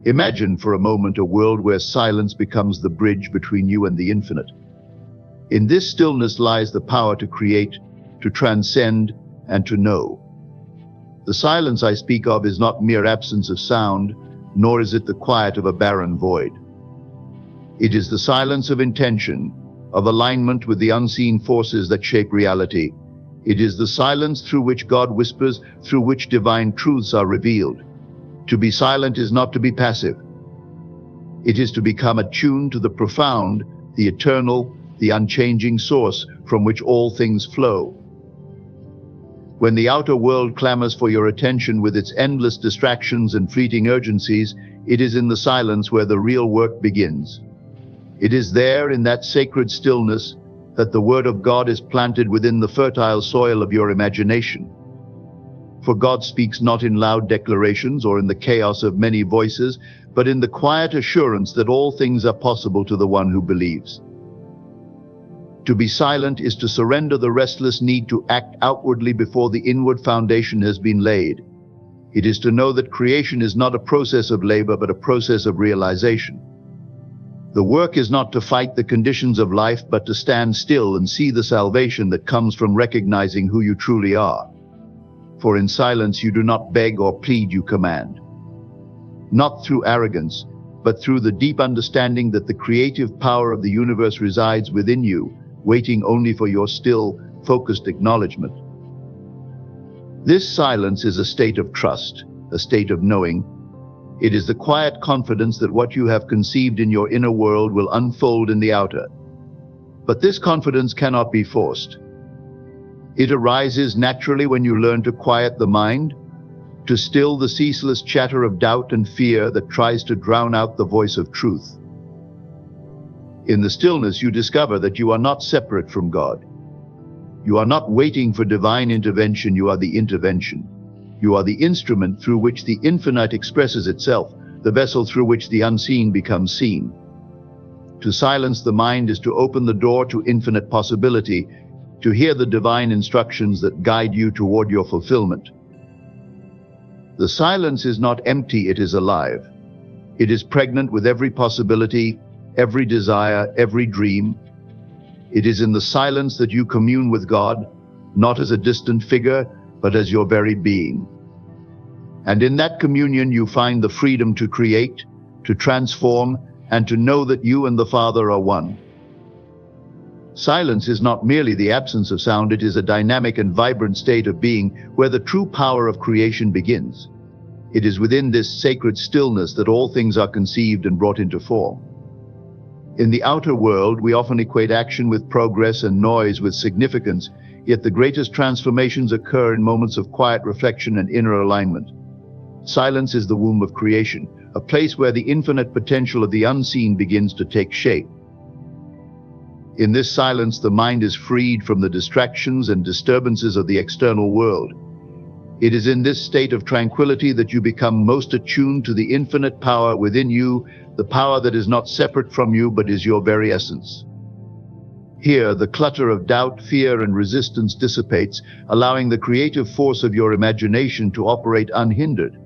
Imagine for a moment a world where silence becomes the bridge between you and the infinite. In this stillness lies the power to create, to transcend, and to know. The silence I speak of is not mere absence of sound, nor is it the quiet of a barren void. It is the silence of intention, of alignment with the unseen forces that shape reality. It is the silence through which God whispers, through which divine truths are revealed. To be silent is not to be passive. It is to become attuned to the profound, the eternal, the unchanging source from which all things flow. When the outer world clamors for your attention with its endless distractions and fleeting urgencies, it is in the silence where the real work begins. It is there, in that sacred stillness, that the word of God is planted within the fertile soil of your imagination. For God speaks not in loud declarations or in the chaos of many voices, but in the quiet assurance that all things are possible to the one who believes. To be silent is to surrender the restless need to act outwardly before the inward foundation has been laid. It is to know that creation is not a process of labor, but a process of realization. The work is not to fight the conditions of life, but to stand still and see the salvation that comes from recognizing who you truly are. For in silence you do not beg or plead, you command. Not through arrogance, but through the deep understanding that the creative power of the universe resides within you, waiting only for your still, focused acknowledgement. This silence is a state of trust, a state of knowing. It is the quiet confidence that what you have conceived in your inner world will unfold in the outer. But this confidence cannot be forced. It arises naturally when you learn to quiet the mind, to still the ceaseless chatter of doubt and fear that tries to drown out the voice of truth. In the stillness, you discover that you are not separate from God. You are not waiting for divine intervention, you are the intervention. You are the instrument through which the infinite expresses itself, the vessel through which the unseen becomes seen. To silence the mind is to open the door to infinite possibility, to hear the divine instructions that guide you toward your fulfillment. The silence is not empty, it is alive. It is pregnant with every possibility, every desire, every dream. It is in the silence that you commune with God, not as a distant figure, but as your very being. And in that communion you find the freedom to create, to transform, and to know that you and the Father are one. Silence is not merely the absence of sound, it is a dynamic and vibrant state of being where the true power of creation begins. It is within this sacred stillness that all things are conceived and brought into form. In the outer world, we often equate action with progress and noise with significance, yet the greatest transformations occur in moments of quiet reflection and inner alignment. Silence is the womb of creation, a place where the infinite potential of the unseen begins to take shape. In this silence, the mind is freed from the distractions and disturbances of the external world. It is in this state of tranquility that you become most attuned to the infinite power within you, the power that is not separate from you but is your very essence. Here, the clutter of doubt, fear, and resistance dissipates, allowing the creative force of your imagination to operate unhindered.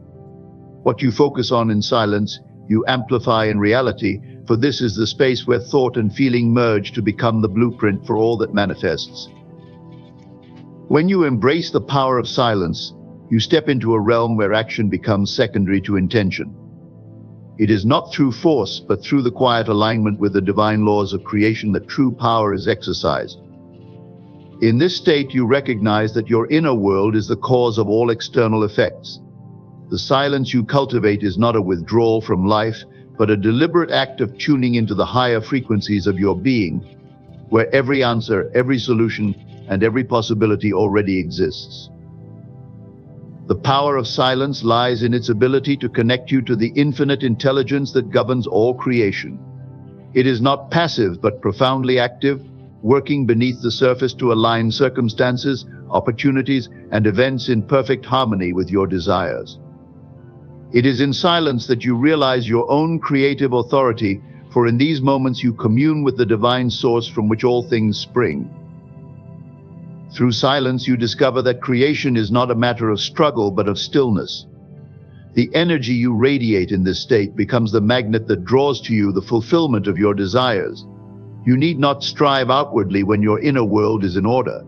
What you focus on in silence, you amplify in reality, for this is the space where thought and feeling merge to become the blueprint for all that manifests. When you embrace the power of silence, you step into a realm where action becomes secondary to intention. It is not through force, but through the quiet alignment with the divine laws of creation that true power is exercised. In this state, you recognize that your inner world is the cause of all external effects. The silence you cultivate is not a withdrawal from life, but a deliberate act of tuning into the higher frequencies of your being, where every answer, every solution, and every possibility already exists. The power of silence lies in its ability to connect you to the infinite intelligence that governs all creation. It is not passive, but profoundly active, working beneath the surface to align circumstances, opportunities, and events in perfect harmony with your desires. It is in silence that you realize your own creative authority, for in these moments you commune with the divine source from which all things spring. Through silence, you discover that creation is not a matter of struggle, but of stillness. The energy you radiate in this state becomes the magnet that draws to you the fulfillment of your desires. You need not strive outwardly when your inner world is in order.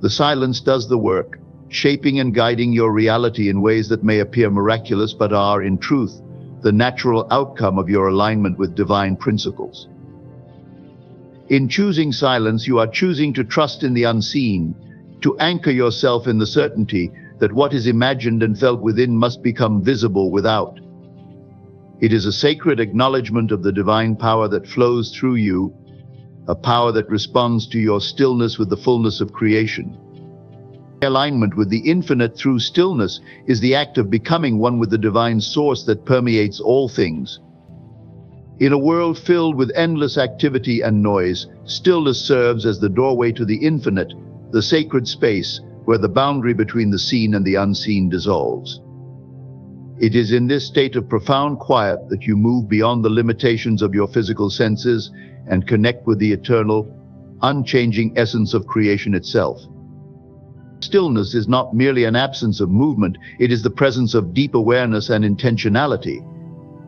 The silence does the work, shaping and guiding your reality in ways that may appear miraculous but are, in truth, the natural outcome of your alignment with divine principles. In choosing silence, you are choosing to trust in the unseen, to anchor yourself in the certainty that what is imagined and felt within must become visible without. It is a sacred acknowledgement of the divine power that flows through you, a power that responds to your stillness with the fullness of creation. Alignment with the infinite through stillness is the act of becoming one with the divine source that permeates all things. In a world filled with endless activity and noise, stillness serves as the doorway to the infinite, the sacred space where the boundary between the seen and the unseen dissolves. It is in this state of profound quiet that you move beyond the limitations of your physical senses and connect with the eternal, unchanging essence of creation itself. Stillness is not merely an absence of movement, it is the presence of deep awareness and intentionality.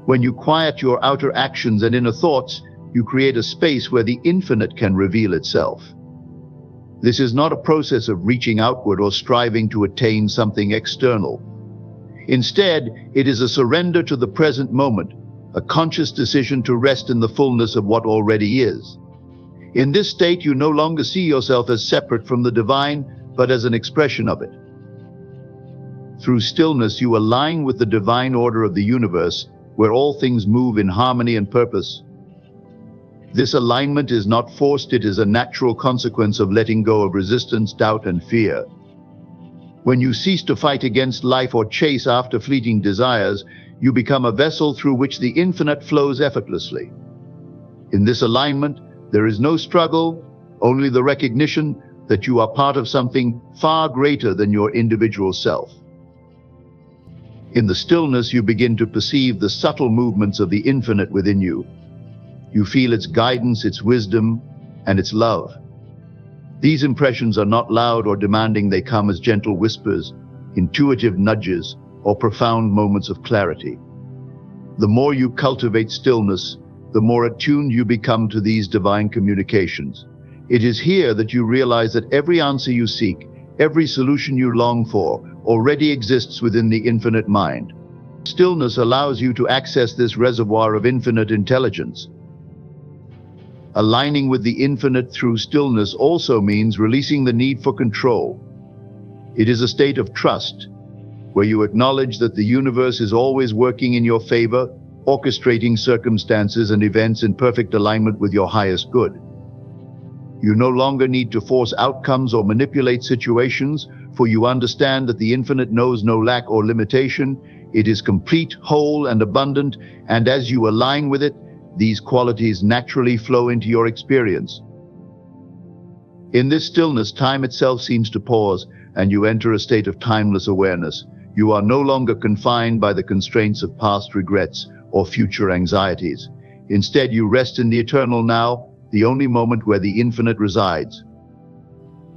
When you quiet your outer actions and inner thoughts, you create a space where the infinite can reveal itself. This is not a process of reaching outward or striving to attain something external. Instead, it is a surrender to the present moment, a conscious decision to rest in the fullness of what already is. In this state, you no longer see yourself as separate from the divine, but as an expression of it. Through stillness, you align with the divine order of the universe, where all things move in harmony and purpose. This alignment is not forced, it is a natural consequence of letting go of resistance, doubt, and fear. When you cease to fight against life or chase after fleeting desires, you become a vessel through which the infinite flows effortlessly. In this alignment, there is no struggle, only the recognition that you are part of something far greater than your individual self. In the stillness, you begin to perceive the subtle movements of the infinite within you. You feel its guidance, its wisdom, and its love. These impressions are not loud or demanding, they come as gentle whispers, intuitive nudges, or profound moments of clarity. The more you cultivate stillness, the more attuned you become to these divine communications. It is here that you realize that every answer you seek, every solution you long for, already exists within the infinite mind. Stillness allows you to access this reservoir of infinite intelligence. Aligning with the infinite through stillness also means releasing the need for control. It is a state of trust, where you acknowledge that the universe is always working in your favor, orchestrating circumstances and events in perfect alignment with your highest good. You no longer need to force outcomes or manipulate situations, for you understand that the infinite knows no lack or limitation. It is complete, whole, and abundant, and as you align with it, these qualities naturally flow into your experience. In this stillness, time itself seems to pause, and you enter a state of timeless awareness. You are no longer confined by the constraints of past regrets or future anxieties. Instead, you rest in the eternal now, the only moment where the infinite resides.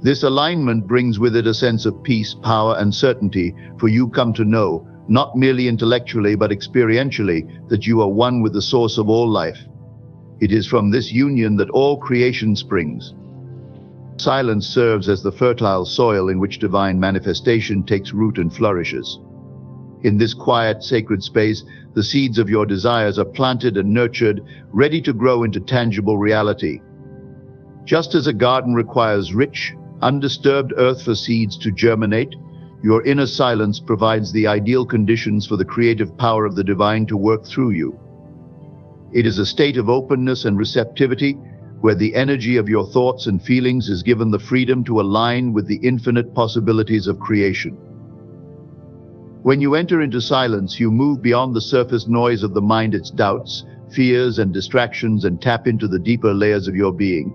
This alignment brings with it a sense of peace, power, and certainty, for you come to know, not merely intellectually but experientially, that you are one with the source of all life. It is from this union that all creation springs. Silence serves as the fertile soil in which divine manifestation takes root and flourishes. In this quiet, sacred space, the seeds of your desires are planted and nurtured, ready to grow into tangible reality. Just as a garden requires rich, undisturbed earth for seeds to germinate, your inner silence provides the ideal conditions for the creative power of the divine to work through you. It is a state of openness and receptivity, where the energy of your thoughts and feelings is given the freedom to align with the infinite possibilities of creation. When you enter into silence, you move beyond the surface noise of the mind, its doubts, fears, and distractions, and tap into the deeper layers of your being.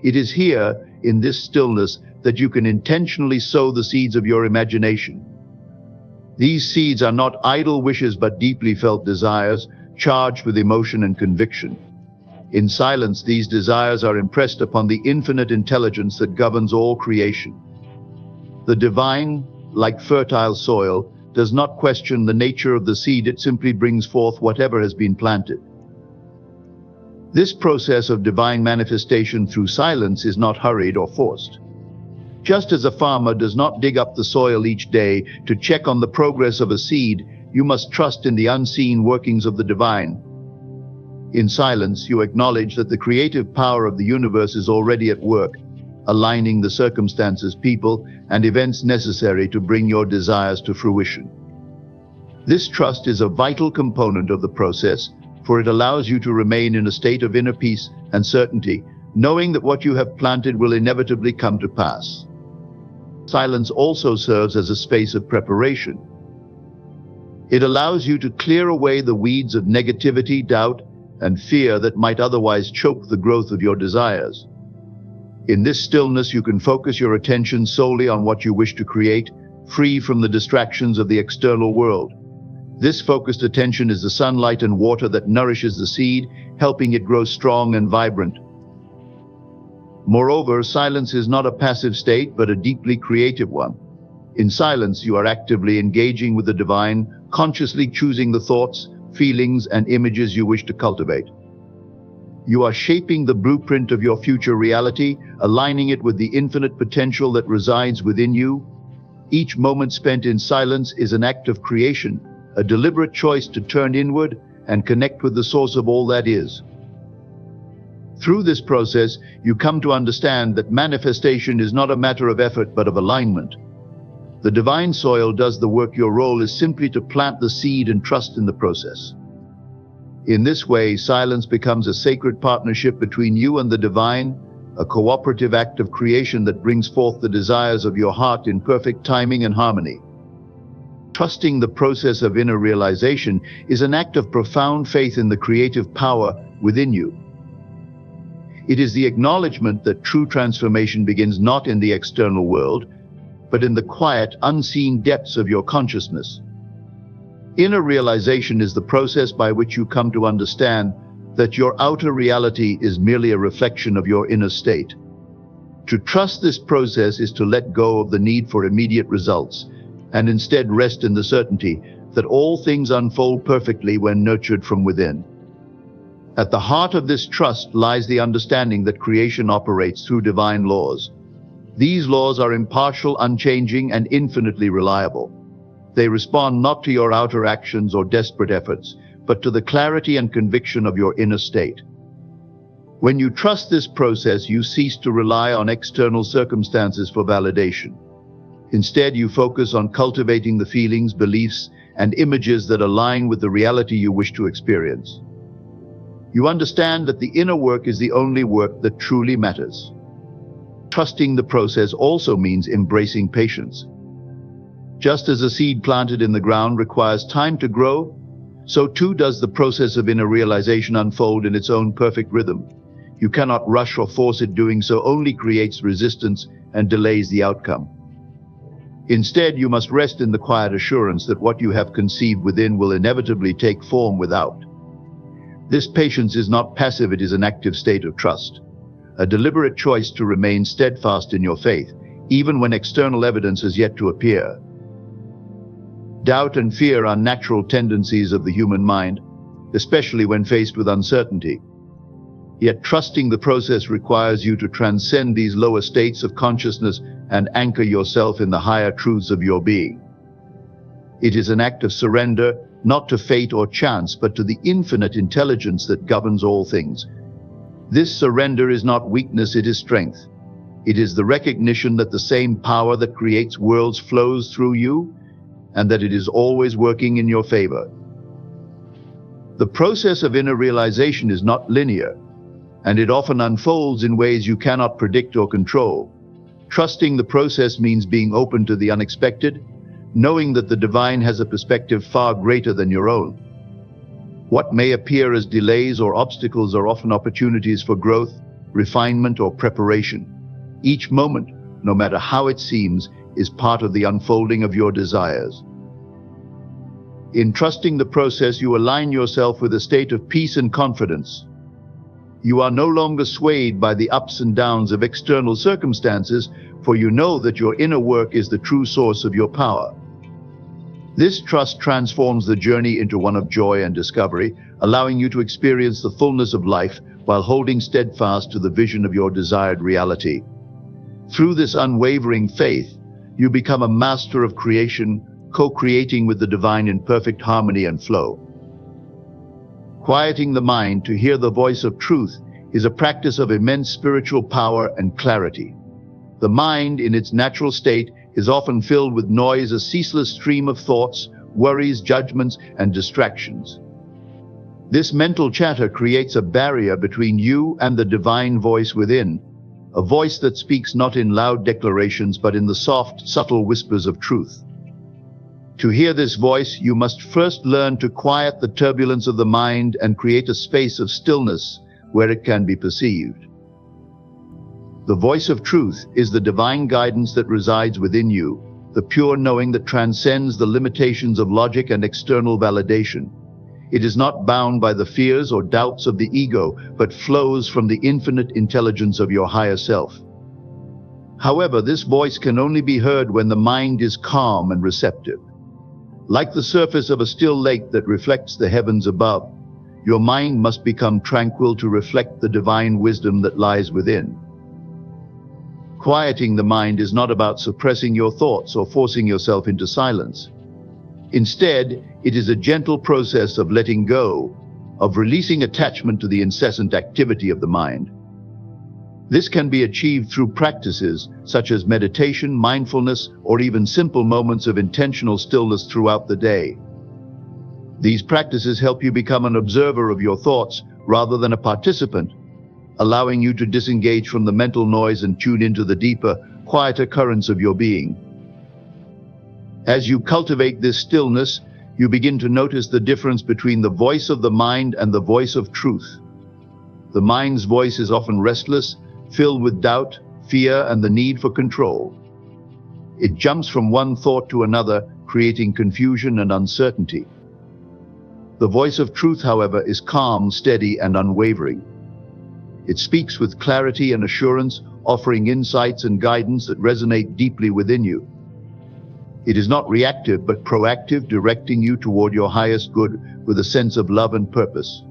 It is here, in this stillness, that you can intentionally sow the seeds of your imagination. These seeds are not idle wishes but deeply felt desires, charged with emotion and conviction. In silence, these desires are impressed upon the infinite intelligence that governs all creation. The divine, like fertile soil, does not question the nature of the seed, it simply brings forth whatever has been planted. This process of divine manifestation through silence is not hurried or forced. Just as a farmer does not dig up the soil each day to check on the progress of a seed, you must trust in the unseen workings of the divine. In silence, you acknowledge that the creative power of the universe is already at work, aligning the circumstances, people, and events necessary to bring your desires to fruition. This trust is a vital component of the process, for it allows you to remain in a state of inner peace and certainty, knowing that what you have planted will inevitably come to pass. Silence also serves as a space of preparation. It allows you to clear away the weeds of negativity, doubt, and fear that might otherwise choke the growth of your desires. In this stillness, you can focus your attention solely on what you wish to create, free from the distractions of the external world. This focused attention is the sunlight and water that nourishes the seed, helping it grow strong and vibrant. Moreover, silence is not a passive state, but a deeply creative one. In silence, you are actively engaging with the divine, consciously choosing the thoughts, feelings, and images you wish to cultivate. You are shaping the blueprint of your future reality, aligning it with the infinite potential that resides within you. Each moment spent in silence is an act of creation, a deliberate choice to turn inward and connect with the source of all that is. Through this process, you come to understand that manifestation is not a matter of effort but of alignment. The divine soil does the work. Your role is simply to plant the seed and trust in the process. In this way, silence becomes a sacred partnership between you and the divine, a cooperative act of creation that brings forth the desires of your heart in perfect timing and harmony. Trusting the process of inner realization is an act of profound faith in the creative power within you. It is the acknowledgement that true transformation begins not in the external world, but in the quiet, unseen depths of your consciousness. Inner realization is the process by which you come to understand that your outer reality is merely a reflection of your inner state. To trust this process is to let go of the need for immediate results, and instead rest in the certainty that all things unfold perfectly when nurtured from within. At the heart of this trust lies the understanding that creation operates through divine laws. These laws are impartial, unchanging, and infinitely reliable. They respond not to your outer actions or desperate efforts, but to the clarity and conviction of your inner state. When you trust this process, you cease to rely on external circumstances for validation. Instead, you focus on cultivating the feelings, beliefs, and images that align with the reality you wish to experience. You understand that the inner work is the only work that truly matters. Trusting the process also means embracing patience. Just as a seed planted in the ground requires time to grow, so too does the process of inner realization unfold in its own perfect rhythm. You cannot rush or force it. Doing so only creates resistance and delays the outcome. Instead, you must rest in the quiet assurance that what you have conceived within will inevitably take form without. This patience is not passive, it is an active state of trust, a deliberate choice to remain steadfast in your faith, even when external evidence has yet to appear. Doubt and fear are natural tendencies of the human mind, especially when faced with uncertainty. Yet trusting the process requires you to transcend these lower states of consciousness and anchor yourself in the higher truths of your being. It is an act of surrender, not to fate or chance, but to the infinite intelligence that governs all things. This surrender is not weakness, it is strength. It is the recognition that the same power that creates worlds flows through you, and that it is always working in your favor. The process of inner realization is not linear, and it often unfolds in ways you cannot predict or control. Trusting the process means being open to the unexpected, knowing that the divine has a perspective far greater than your own. What may appear as delays or obstacles are often opportunities for growth, refinement, or preparation. Each moment, no matter how it seems, is part of the unfolding of your desires. In trusting the process, you align yourself with a state of peace and confidence. You are no longer swayed by the ups and downs of external circumstances, for you know that your inner work is the true source of your power. This trust transforms the journey into one of joy and discovery, allowing you to experience the fullness of life while holding steadfast to the vision of your desired reality. Through this unwavering faith, you become a master of creation, co-creating with the divine in perfect harmony and flow. Quieting the mind to hear the voice of truth is a practice of immense spiritual power and clarity. The mind, in its natural state, is often filled with noise, a ceaseless stream of thoughts, worries, judgments, and distractions. This mental chatter creates a barrier between you and the divine voice within, a voice that speaks not in loud declarations but in the soft, subtle whispers of truth. To hear this voice, you must first learn to quiet the turbulence of the mind and create a space of stillness where it can be perceived. The voice of truth is the divine guidance that resides within you, the pure knowing that transcends the limitations of logic and external validation. It is not bound by the fears or doubts of the ego, but flows from the infinite intelligence of your higher self. However, this voice can only be heard when the mind is calm and receptive. Like the surface of a still lake that reflects the heavens above, your mind must become tranquil to reflect the divine wisdom that lies within. Quieting the mind is not about suppressing your thoughts or forcing yourself into silence. Instead, it is a gentle process of letting go, of releasing attachment to the incessant activity of the mind. This can be achieved through practices such as meditation, mindfulness, or even simple moments of intentional stillness throughout the day. These practices help you become an observer of your thoughts rather than a participant, allowing you to disengage from the mental noise and tune into the deeper, quieter currents of your being. As you cultivate this stillness, you begin to notice the difference between the voice of the mind and the voice of truth. The mind's voice is often restless, filled with doubt, fear, and the need for control. It jumps from one thought to another, creating confusion and uncertainty. The voice of truth, however, is calm, steady, and unwavering. It speaks with clarity and assurance, offering insights and guidance that resonate deeply within you. It is not reactive but proactive, directing you toward your highest good with a sense of love and purpose.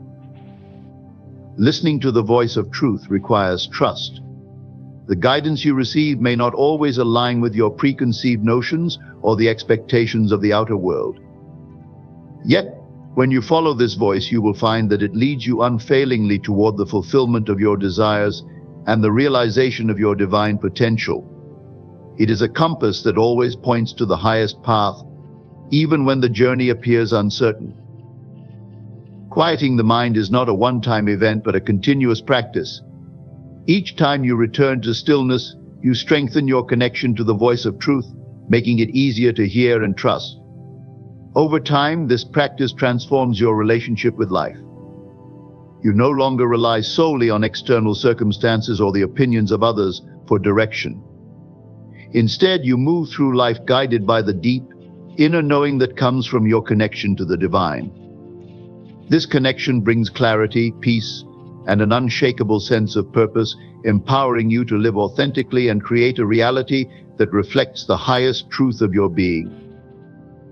Listening to the voice of truth requires trust. The guidance you receive may not always align with your preconceived notions or the expectations of the outer world. Yet, when you follow this voice, you will find that it leads you unfailingly toward the fulfillment of your desires and the realization of your divine potential. It is a compass that always points to the highest path, even when the journey appears uncertain. Quieting the mind is not a one-time event, but a continuous practice. Each time you return to stillness, you strengthen your connection to the voice of truth, making it easier to hear and trust. Over time, this practice transforms your relationship with life. You no longer rely solely on external circumstances or the opinions of others for direction. Instead, you move through life guided by the deep, inner knowing that comes from your connection to the divine. This connection brings clarity, peace, and an unshakable sense of purpose, empowering you to live authentically and create a reality that reflects the highest truth of your being.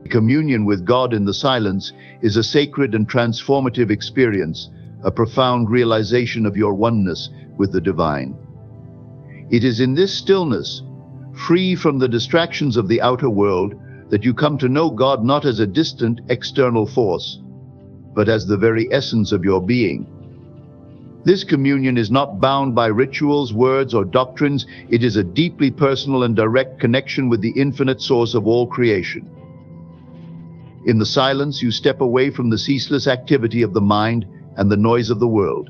Communion with God in the silence is a sacred and transformative experience, a profound realization of your oneness with the divine. It is in this stillness, free from the distractions of the outer world, that you come to know God not as a distant external force, but as the very essence of your being. This communion is not bound by rituals, words, or doctrines. It is a deeply personal and direct connection with the infinite source of all creation. In the silence, you step away from the ceaseless activity of the mind and the noise of the world.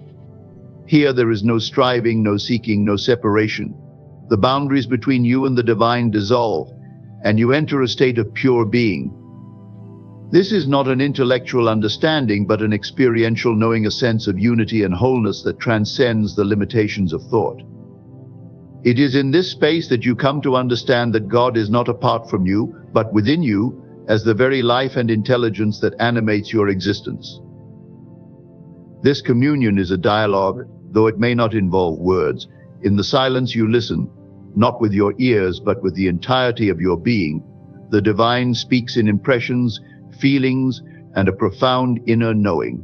Here there is no striving, no seeking, no separation. The boundaries between you and the divine dissolve, and you enter a state of pure being. This is not an intellectual understanding, but an experiential knowing, a sense of unity and wholeness that transcends the limitations of thought. It is in this space that you come to understand that God is not apart from you, but within you, as the very life and intelligence that animates your existence. This communion is a dialogue, though it may not involve words. In the silence you listen, not with your ears, but with the entirety of your being, The divine speaks in impressions, feelings, and a profound inner knowing.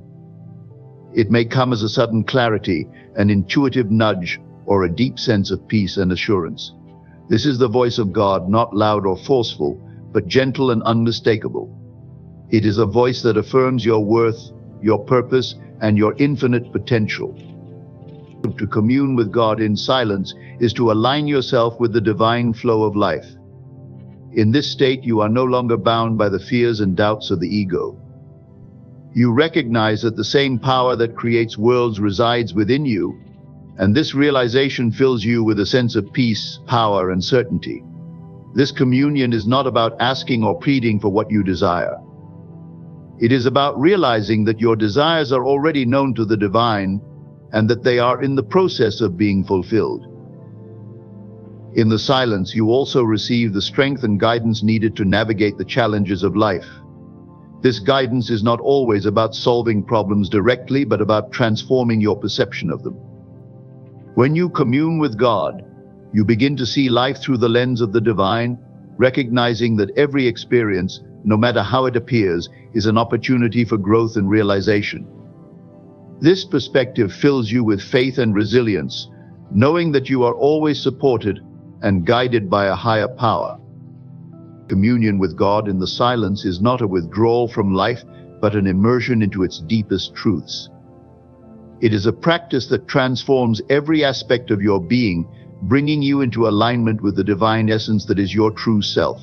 It may come as a sudden clarity, an intuitive nudge, or a deep sense of peace and assurance. This is the voice of God, not loud or forceful, but gentle and unmistakable. It is a voice that affirms your worth, your purpose, and your infinite potential. To commune with God in silence is to align yourself with the divine flow of life. In this state, you are no longer bound by the fears and doubts of the ego. You recognize that the same power that creates worlds resides within you, and this realization fills you with a sense of peace, power, and certainty. This communion is not about asking or pleading for what you desire. It is about realizing that your desires are already known to the divine and that they are in the process of being fulfilled. In the silence, you also receive the strength and guidance needed to navigate the challenges of life. This guidance is not always about solving problems directly, but about transforming your perception of them. When you commune with God, you begin to see life through the lens of the divine, recognizing that every experience, no matter how it appears, is an opportunity for growth and realization. This perspective fills you with faith and resilience, knowing that you are always supported and guided by a higher power. Communion with God in the silence is not a withdrawal from life, but an immersion into its deepest truths. It is a practice that transforms every aspect of your being, bringing you into alignment with the divine essence that is your true self.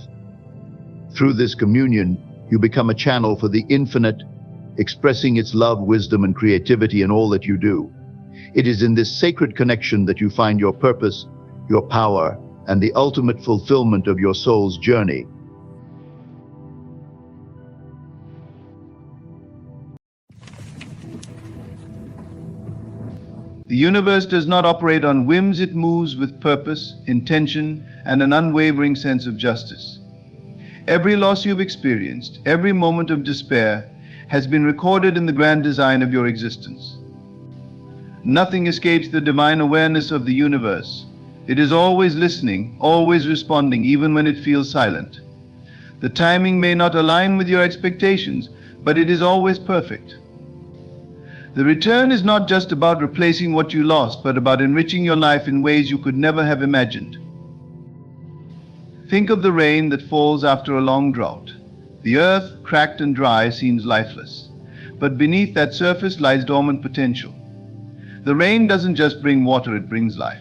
Through this communion, you become a channel for the infinite, expressing its love, wisdom, and creativity in all that you do. It is in this sacred connection that you find your purpose, your power, and the ultimate fulfillment of your soul's journey. The universe does not operate on whims. It moves with purpose, intention, and an unwavering sense of justice. Every loss you've experienced, every moment of despair, has been recorded in the grand design of your existence. Nothing escapes the divine awareness of the universe. It is always listening, always responding, even when it feels silent. The timing may not align with your expectations, but it is always perfect. The return is not just about replacing what you lost, but about enriching your life in ways you could never have imagined. Think of the rain that falls after a long drought. The earth, cracked and dry, seems lifeless, but beneath that surface lies dormant potential. The rain doesn't just bring water, it brings life.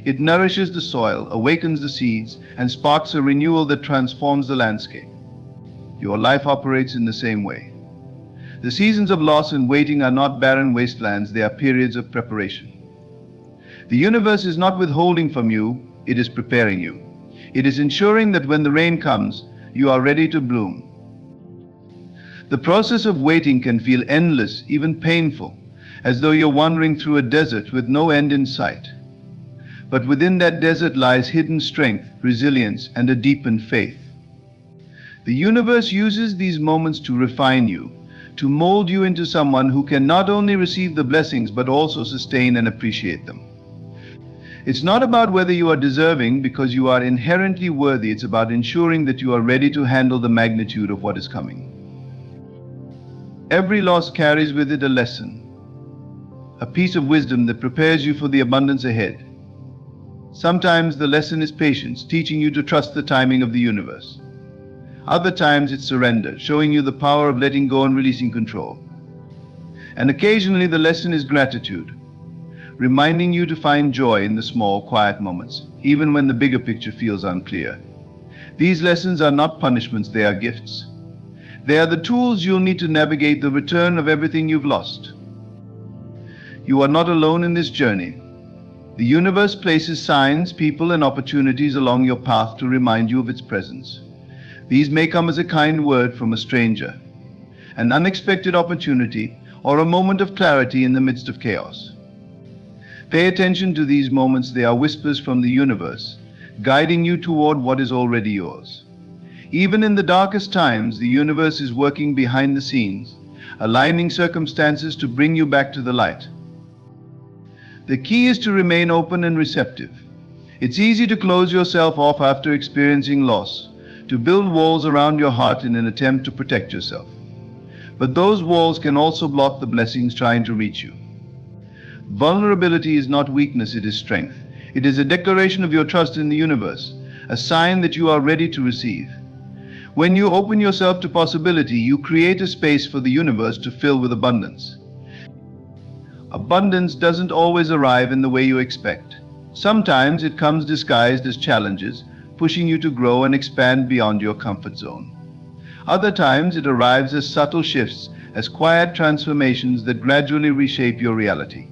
It nourishes the soil, awakens the seeds, and sparks a renewal that transforms the landscape. Your life operates in the same way. The seasons of loss and waiting are not barren wastelands, they are periods of preparation. The universe is not withholding from you, it is preparing you. It is ensuring that when the rain comes, you are ready to bloom. The process of waiting can feel endless, even painful, as though you're wandering through a desert with no end in sight. But within that desert lies hidden strength, resilience, and a deepened faith. The universe uses these moments to refine you, to mold you into someone who can not only receive the blessings but also sustain and appreciate them. It's not about whether you are deserving, because you are inherently worthy. It's about ensuring that you are ready to handle the magnitude of what is coming. Every loss carries with it a lesson, a piece of wisdom that prepares you for the abundance ahead. Sometimes the lesson is patience, teaching you to trust the timing of the universe. Other times it's surrender, showing you the power of letting go and releasing control. And occasionally the lesson is gratitude, reminding you to find joy in the small, quiet moments, even when the bigger picture feels unclear. These lessons are not punishments, they are gifts. They are the tools you'll need to navigate the return of everything you've lost. You are not alone in this journey. The universe places signs, people, and opportunities along your path to remind you of its presence. These may come as a kind word from a stranger, an unexpected opportunity, or a moment of clarity in the midst of chaos. Pay attention to these moments. They are whispers from the universe, guiding you toward what is already yours. Even in the darkest times, the universe is working behind the scenes, aligning circumstances to bring you back to the light. The key is to remain open and receptive. It's easy to close yourself off after experiencing loss, to build walls around your heart in an attempt to protect yourself. But those walls can also block the blessings trying to reach you. Vulnerability is not weakness, it is strength. It is a declaration of your trust in the universe, a sign that you are ready to receive. When you open yourself to possibility, you create a space for the universe to fill with abundance. Abundance doesn't always arrive in the way you expect. Sometimes it comes disguised as challenges, pushing you to grow and expand beyond your comfort zone. Other times it arrives as subtle shifts, as quiet transformations that gradually reshape your reality.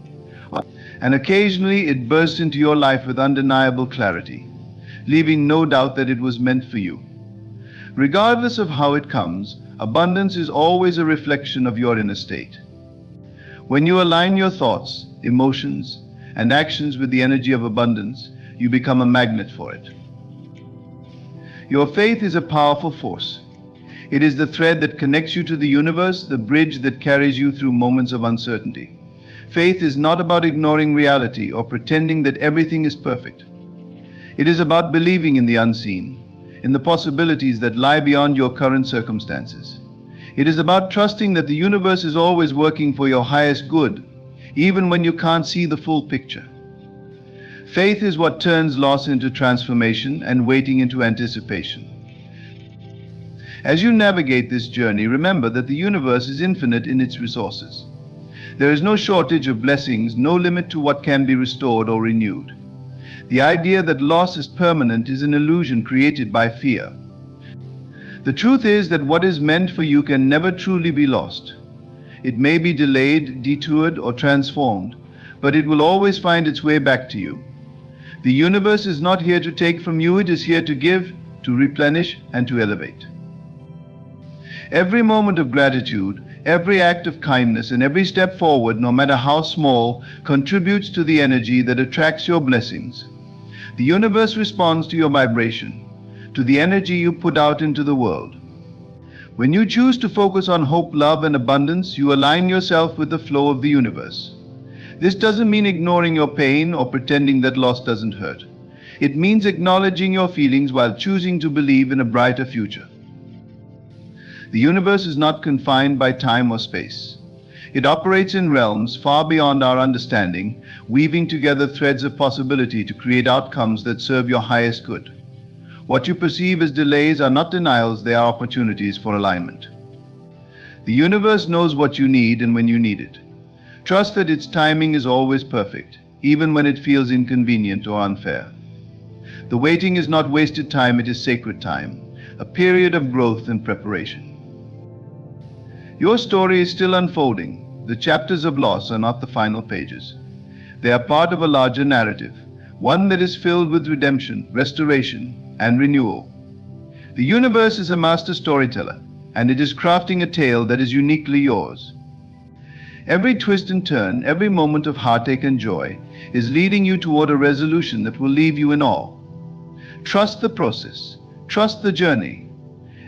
And occasionally it bursts into your life with undeniable clarity, leaving no doubt that it was meant for you. Regardless of how it comes, abundance is always a reflection of your inner state. When you align your thoughts, emotions, and actions with the energy of abundance, you become a magnet for it. Your faith is a powerful force. It is the thread that connects you to the universe, the bridge that carries you through moments of uncertainty. Faith is not about ignoring reality or pretending that everything is perfect. It is about believing in the unseen, in the possibilities that lie beyond your current circumstances. It is about trusting that the universe is always working for your highest good, even when you can't see the full picture. Faith is what turns loss into transformation and waiting into anticipation. As you navigate this journey, remember that the universe is infinite in its resources. There is no shortage of blessings, no limit to what can be restored or renewed. The idea that loss is permanent is an illusion created by fear. The truth is that what is meant for you can never truly be lost. It may be delayed, detoured, or transformed, but it will always find its way back to you. The universe is not here to take from you, it is here to give, to replenish, and to elevate. Every moment of gratitude, every act of kindness, and every step forward, no matter how small, contributes to the energy that attracts your blessings. The universe responds to your vibration, to the energy you put out into the world. When you choose to focus on hope, love, and abundance, you align yourself with the flow of the universe. This doesn't mean ignoring your pain or pretending that loss doesn't hurt. It means acknowledging your feelings while choosing to believe in a brighter future. The universe is not confined by time or space. It operates in realms far beyond our understanding, weaving together threads of possibility to create outcomes that serve your highest good. What you perceive as delays are not denials, they are opportunities for alignment. The universe knows what you need and when you need it. Trust that its timing is always perfect, even when it feels inconvenient or unfair. The waiting is not wasted time, it is sacred time, a period of growth and preparation. Your story is still unfolding. The chapters of loss are not the final pages. They are part of a larger narrative, one that is filled with redemption, restoration, and renewal. The universe is a master storyteller, and it is crafting a tale that is uniquely yours. Every twist and turn, every moment of heartache and joy is leading you toward a resolution that will leave you in awe. Trust the process, trust the journey,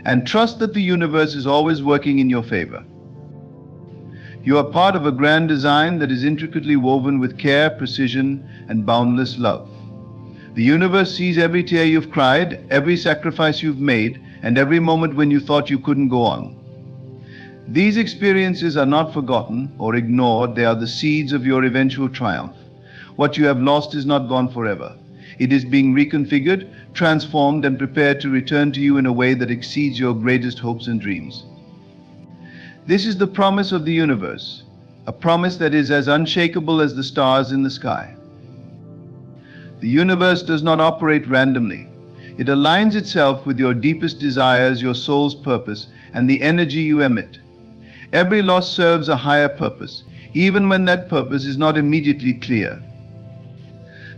and trust that the universe is always working in your favor. You are part of a grand design that is intricately woven with care, precision, and boundless love. The universe sees every tear you've cried, every sacrifice you've made, and every moment when you thought you couldn't go on. These experiences are not forgotten or ignored, they are the seeds of your eventual triumph. What you have lost is not gone forever. It is being reconfigured, transformed, and prepared to return to you in a way that exceeds your greatest hopes and dreams. This is the promise of the universe, a promise that is as unshakable as the stars in the sky. The universe does not operate randomly. It aligns itself with your deepest desires, your soul's purpose, and the energy you emit. Every loss serves a higher purpose, even when that purpose is not immediately clear.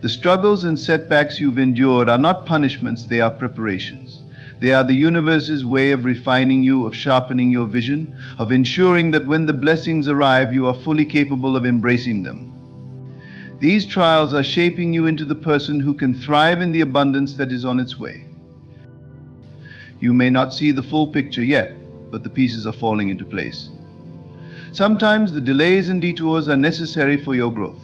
The struggles and setbacks you've endured are not punishments, they are preparations. They are the universe's way of refining you, of sharpening your vision, of ensuring that when the blessings arrive, you are fully capable of embracing them. These trials are shaping you into the person who can thrive in the abundance that is on its way. You may not see the full picture yet, but the pieces are falling into place. Sometimes the delays and detours are necessary for your growth.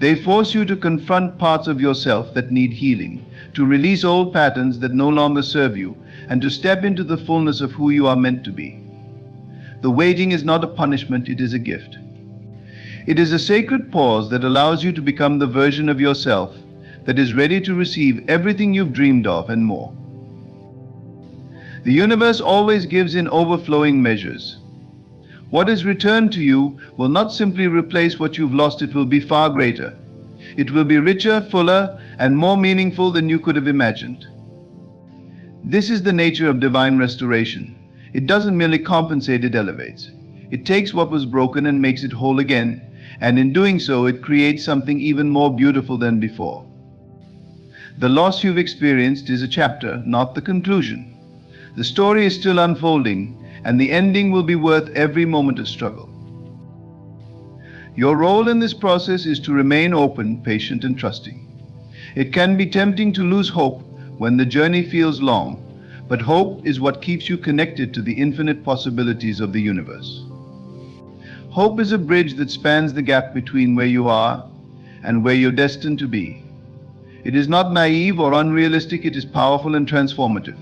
They force you to confront parts of yourself that need healing, to release old patterns that no longer serve you, and to step into the fullness of who you are meant to be. The waiting is not a punishment, it is a gift. It is a sacred pause that allows you to become the version of yourself that is ready to receive everything you've dreamed of and more. The universe always gives in overflowing measures. What is returned to you will not simply replace what you've lost, it will be far greater. It will be richer, fuller, and more meaningful than you could have imagined. This is the nature of divine restoration. It doesn't merely compensate, it elevates. It takes what was broken and makes it whole again, and in doing so, it creates something even more beautiful than before. The loss you've experienced is a chapter, not the conclusion. The story is still unfolding, and the ending will be worth every moment of struggle. Your role in this process is to remain open, patient, and trusting. It can be tempting to lose hope when the journey feels long, but hope is what keeps you connected to the infinite possibilities of the universe. Hope is a bridge that spans the gap between where you are and where you're destined to be. It is not naive or unrealistic, it is powerful and transformative.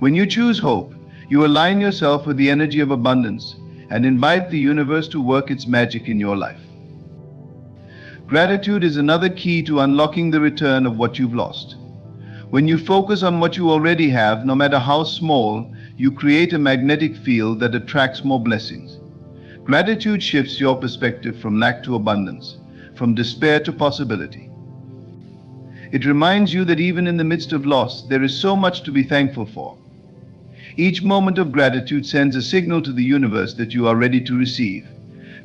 When you choose hope, you align yourself with the energy of abundance and invite the universe to work its magic in your life. Gratitude is another key to unlocking the return of what you've lost. When you focus on what you already have, no matter how small, you create a magnetic field that attracts more blessings. Gratitude shifts your perspective from lack to abundance, from despair to possibility. It reminds you that even in the midst of loss, there is so much to be thankful for. Each moment of gratitude sends a signal to the universe that you are ready to receive,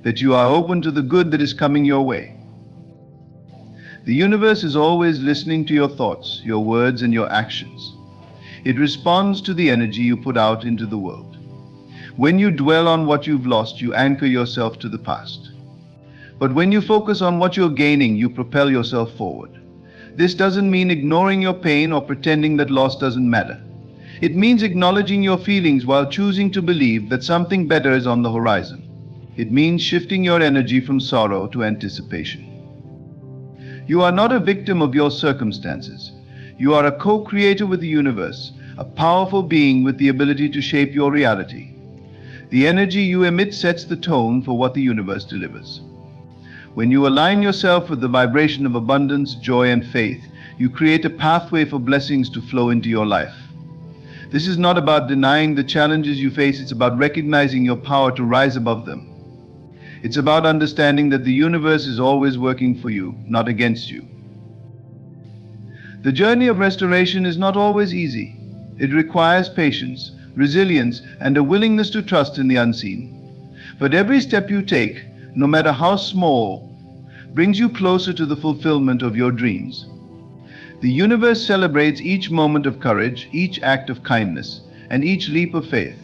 that you are open to the good that is coming your way. The universe is always listening to your thoughts, your words, and your actions. It responds to the energy you put out into the world. When you dwell on what you've lost, you anchor yourself to the past. But when you focus on what you're gaining, you propel yourself forward. This doesn't mean ignoring your pain or pretending that loss doesn't matter. It means acknowledging your feelings while choosing to believe that something better is on the horizon. It means shifting your energy from sorrow to anticipation. You are not a victim of your circumstances. You are a co-creator with the universe, a powerful being with the ability to shape your reality. The energy you emit sets the tone for what the universe delivers. When you align yourself with the vibration of abundance, joy, and faith, you create a pathway for blessings to flow into your life. This is not about denying the challenges you face, it's about recognizing your power to rise above them. It's about understanding that the universe is always working for you, not against you. The journey of restoration is not always easy. It requires patience, resilience, and a willingness to trust in the unseen. But every step you take, no matter how small, brings you closer to the fulfillment of your dreams. The universe celebrates each moment of courage, each act of kindness, and each leap of faith.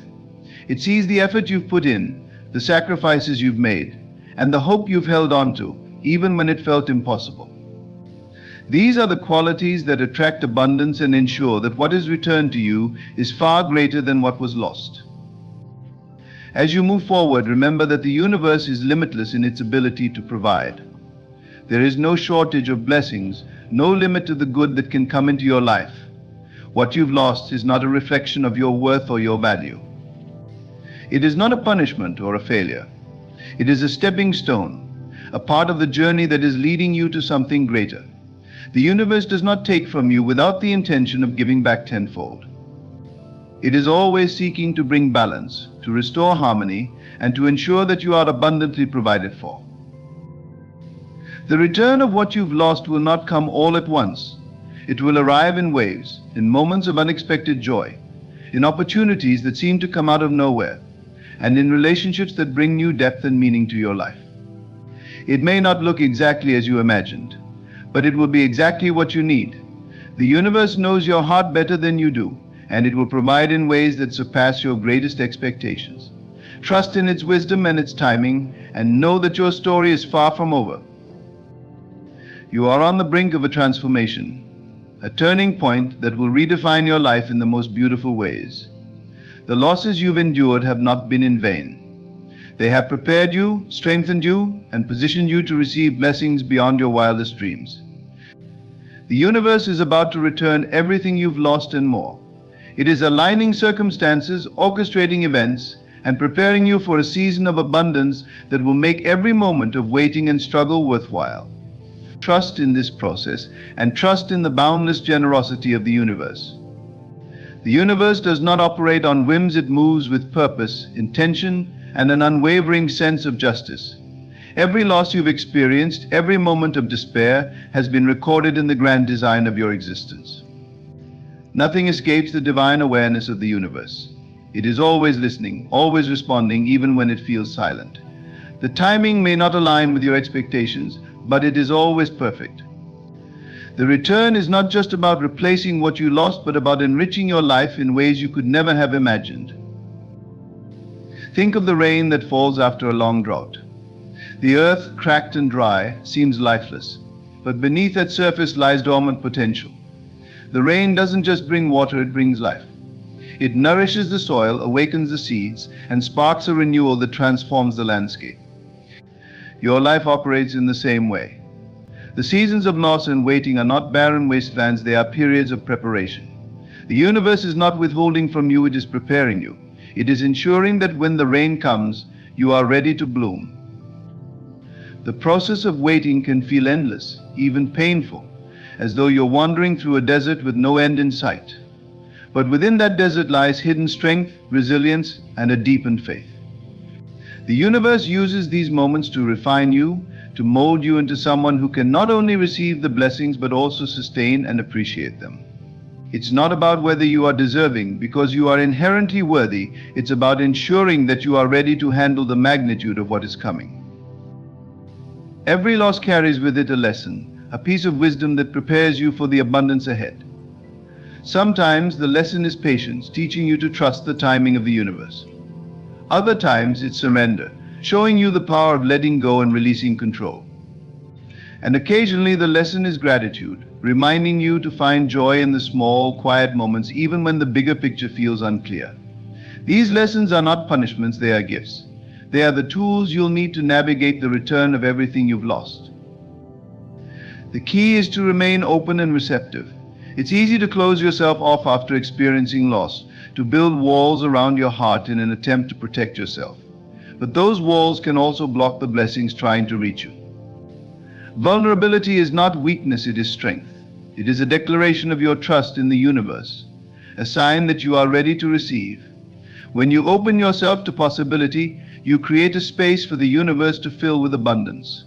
It sees the effort you've put in, the sacrifices you've made, and the hope you've held on to, even when it felt impossible. These are the qualities that attract abundance and ensure that what is returned to you is far greater than what was lost. As you move forward, remember that the universe is limitless in its ability to provide. There is no shortage of blessings, no limit to the good that can come into your life. What you've lost is not a reflection of your worth or your value. It is not a punishment or a failure. It is a stepping stone, a part of the journey that is leading you to something greater. The universe does not take from you without the intention of giving back tenfold. It is always seeking to bring balance, to restore harmony, and to ensure that you are abundantly provided for. The return of what you've lost will not come all at once. It will arrive in waves, in moments of unexpected joy, in opportunities that seem to come out of nowhere, and in relationships that bring new depth and meaning to your life. It may not look exactly as you imagined, but it will be exactly what you need. The universe knows your heart better than you do, and it will provide in ways that surpass your greatest expectations. Trust in its wisdom and its timing, and know that your story is far from over. You are on the brink of a transformation, a turning point that will redefine your life in the most beautiful ways. The losses you've endured have not been in vain. They have prepared you, strengthened you, and positioned you to receive blessings beyond your wildest dreams. The universe is about to return everything you've lost and more. It is aligning circumstances, orchestrating events, and preparing you for a season of abundance that will make every moment of waiting and struggle worthwhile. Trust in this process and trust in the boundless generosity of the universe. The universe does not operate on whims, it moves with purpose, intention, and an unwavering sense of justice. Every loss you've experienced, every moment of despair, has been recorded in the grand design of your existence. Nothing escapes the divine awareness of the universe. It is always listening, always responding, even when it feels silent. The timing may not align with your expectations, but it is always perfect. The return is not just about replacing what you lost, but about enriching your life in ways you could never have imagined. Think of the rain that falls after a long drought. The earth, cracked and dry, seems lifeless, but beneath that surface lies dormant potential. The rain doesn't just bring water, it brings life. It nourishes the soil, awakens the seeds, and sparks a renewal that transforms the landscape. Your life operates in the same way. The seasons of loss and waiting are not barren wastelands, they are periods of preparation. The universe is not withholding from you, it is preparing you. It is ensuring that when the rain comes, you are ready to bloom. The process of waiting can feel endless, even painful, as though you're wandering through a desert with no end in sight. But within that desert lies hidden strength, resilience, and a deepened faith. The universe uses these moments to refine you, to mold you into someone who can not only receive the blessings but also sustain and appreciate them. It's not about whether you are deserving, because you are inherently worthy. It's about ensuring that you are ready to handle the magnitude of what is coming. Every loss carries with it a lesson, a piece of wisdom that prepares you for the abundance ahead. Sometimes the lesson is patience, teaching you to trust the timing of the universe. Other times it's surrender, showing you the power of letting go and releasing control. And occasionally the lesson is gratitude, reminding you to find joy in the small, quiet moments, even when the bigger picture feels unclear. These lessons are not punishments, they are gifts. They are the tools you'll need to navigate the return of everything you've lost. The key is to remain open and receptive. It's easy to close yourself off after experiencing loss, to build walls around your heart in an attempt to protect yourself. But those walls can also block the blessings trying to reach you. Vulnerability is not weakness, it is strength. It is a declaration of your trust in the universe, a sign that you are ready to receive. When you open yourself to possibility, you create a space for the universe to fill with abundance.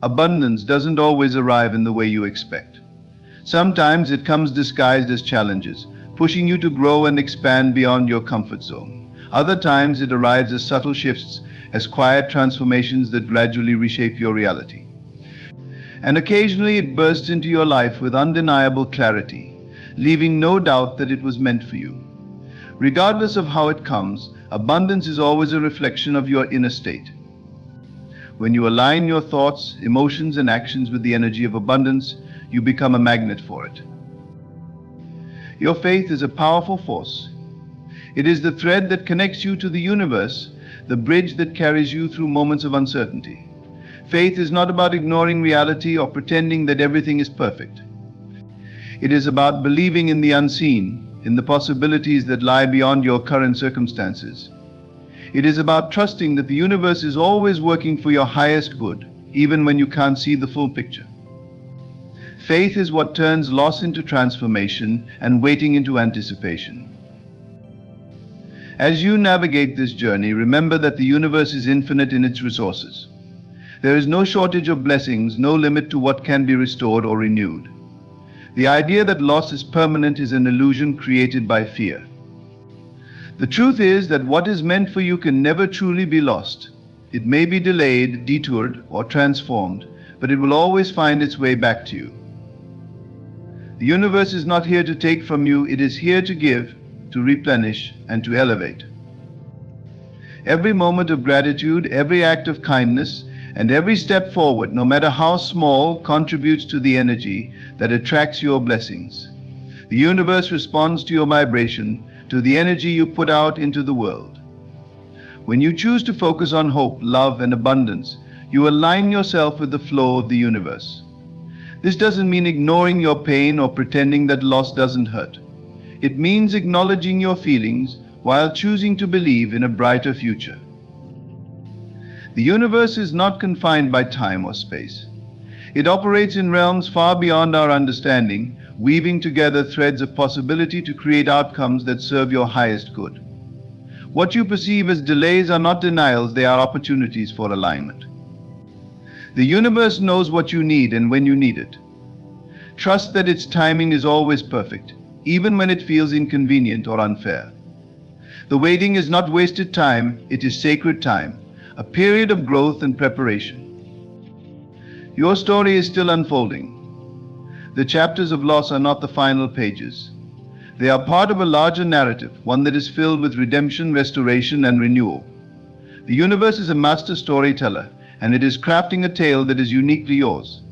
Abundance doesn't always arrive in the way you expect. Sometimes it comes disguised as challenges, pushing you to grow and expand beyond your comfort zone. Other times it arrives as subtle shifts, as quiet transformations that gradually reshape your reality. And occasionally it bursts into your life with undeniable clarity, leaving no doubt that it was meant for you. Regardless of how it comes, abundance is always a reflection of your inner state. When you align your thoughts, emotions, and actions with the energy of abundance, you become a magnet for it. Your faith is a powerful force. It is the thread that connects you to the universe, the bridge that carries you through moments of uncertainty. Faith is not about ignoring reality or pretending that everything is perfect. It is about believing in the unseen, in the possibilities that lie beyond your current circumstances. It is about trusting that the universe is always working for your highest good, even when you can't see the full picture. Faith is what turns loss into transformation and waiting into anticipation. As you navigate this journey, remember that the universe is infinite in its resources. There is no shortage of blessings, no limit to what can be restored or renewed. The idea that loss is permanent is an illusion created by fear. The truth is that what is meant for you can never truly be lost. It may be delayed, detoured, or transformed, but it will always find its way back to you. The universe is not here to take from you, it is here to give, to replenish, and to elevate. Every moment of gratitude, every act of kindness, and every step forward, no matter how small, contributes to the energy that attracts your blessings. The universe responds to your vibration, to the energy you put out into the world. When you choose to focus on hope, love, and abundance, you align yourself with the flow of the universe. This doesn't mean ignoring your pain or pretending that loss doesn't hurt. It means acknowledging your feelings while choosing to believe in a brighter future. The universe is not confined by time or space. It operates in realms far beyond our understanding, weaving together threads of possibility to create outcomes that serve your highest good. What you perceive as delays are not denials, they are opportunities for alignment. The universe knows what you need and when you need it. Trust that its timing is always perfect, even when it feels inconvenient or unfair. The waiting is not wasted time, it is sacred time, a period of growth and preparation. Your story is still unfolding. The chapters of loss are not the final pages. They are part of a larger narrative, one that is filled with redemption, restoration, and renewal. The universe is a master storyteller, and it is crafting a tale that is uniquely yours.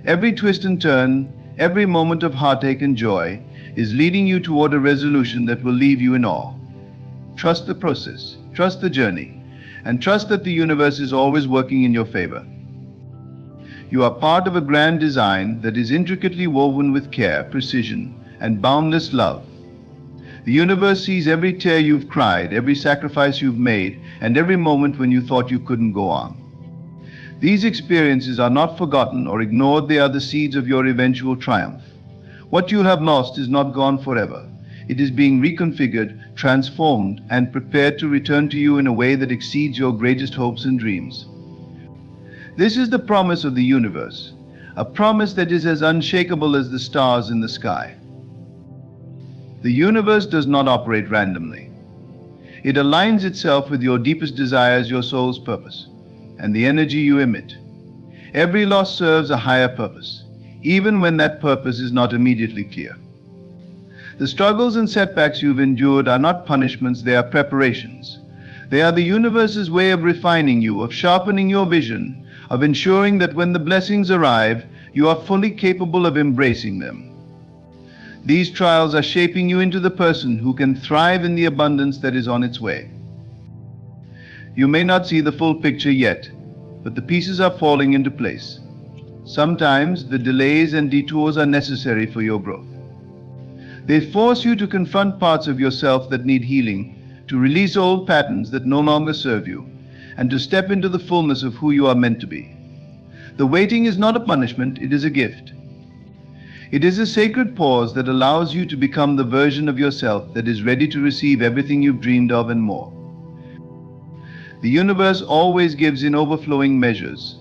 Every twist and turn, every moment of heartache and joy is leading you toward a resolution that will leave you in awe. Trust the process, trust the journey, and trust that the universe is always working in your favor. You are part of a grand design that is intricately woven with care, precision, and boundless love. The universe sees every tear you've cried, every sacrifice you've made, and every moment when you thought you couldn't go on. These experiences are not forgotten or ignored, they are the seeds of your eventual triumph. What you have lost is not gone forever. It is being reconfigured, transformed, and prepared to return to you in a way that exceeds your greatest hopes and dreams. This is the promise of the universe, a promise that is as unshakable as the stars in the sky. The universe does not operate randomly. It aligns itself with your deepest desires, your soul's purpose, and the energy you emit. Every loss serves a higher purpose, even when that purpose is not immediately clear. The struggles and setbacks you've endured are not punishments, they are preparations. They are the universe's way of refining you, of sharpening your vision, of ensuring that when the blessings arrive, you are fully capable of embracing them. These trials are shaping you into the person who can thrive in the abundance that is on its way. You may not see the full picture yet, but the pieces are falling into place. Sometimes the delays and detours are necessary for your growth. They force you to confront parts of yourself that need healing, to release old patterns that no longer serve you, and to step into the fullness of who you are meant to be. The waiting is not a punishment, it is a gift. It is a sacred pause that allows you to become the version of yourself that is ready to receive everything you've dreamed of and more. The universe always gives in overflowing measures.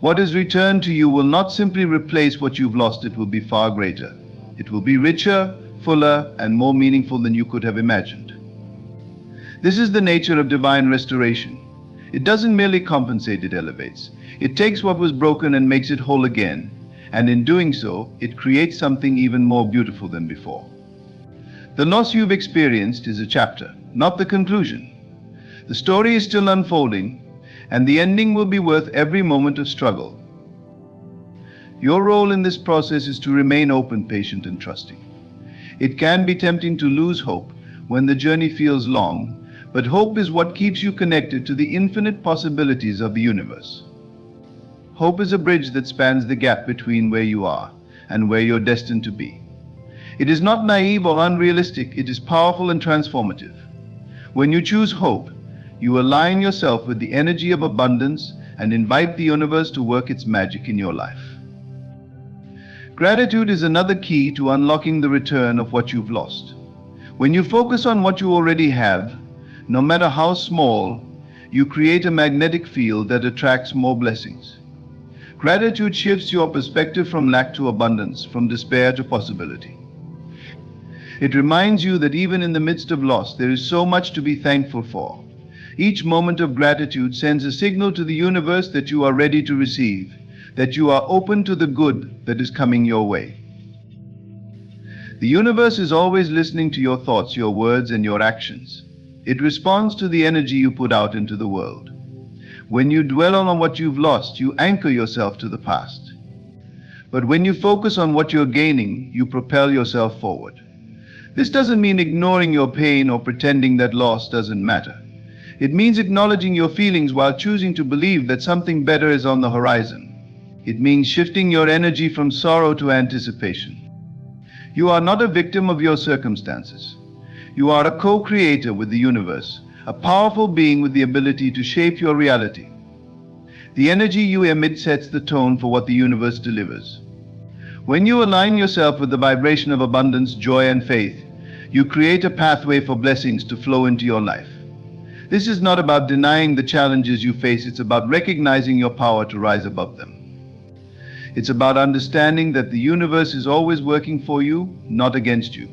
What is returned to you will not simply replace what you've lost, it will be far greater. It will be richer, fuller, and more meaningful than you could have imagined. This is the nature of divine restoration. It doesn't merely compensate, it elevates. It takes what was broken and makes it whole again, and in doing so, it creates something even more beautiful than before. The loss you've experienced is a chapter, not the conclusion. The story is still unfolding, and the ending will be worth every moment of struggle. Your role in this process is to remain open, patient, and trusting. It can be tempting to lose hope when the journey feels long, but hope is what keeps you connected to the infinite possibilities of the universe. Hope is a bridge that spans the gap between where you are and where you're destined to be. It is not naive or unrealistic, it is powerful and transformative. When you choose hope, you align yourself with the energy of abundance and invite the universe to work its magic in your life. Gratitude is another key to unlocking the return of what you've lost. When you focus on what you already have, no matter how small, you create a magnetic field that attracts more blessings. Gratitude shifts your perspective from lack to abundance, from despair to possibility. It reminds you that even in the midst of loss, there is so much to be thankful for. Each moment of gratitude sends a signal to the universe that you are ready to receive, that you are open to the good that is coming your way. The universe is always listening to your thoughts, your words, and your actions. It responds to the energy you put out into the world. When you dwell on what you've lost, you anchor yourself to the past. But when you focus on what you're gaining, you propel yourself forward. This doesn't mean ignoring your pain or pretending that loss doesn't matter. It means acknowledging your feelings while choosing to believe that something better is on the horizon. It means shifting your energy from sorrow to anticipation. You are not a victim of your circumstances. You are a co-creator with the universe, a powerful being with the ability to shape your reality. The energy you emit sets the tone for what the universe delivers. When you align yourself with the vibration of abundance, joy, and faith, you create a pathway for blessings to flow into your life. This is not about denying the challenges you face, it's about recognizing your power to rise above them. It's about understanding that the universe is always working for you, not against you.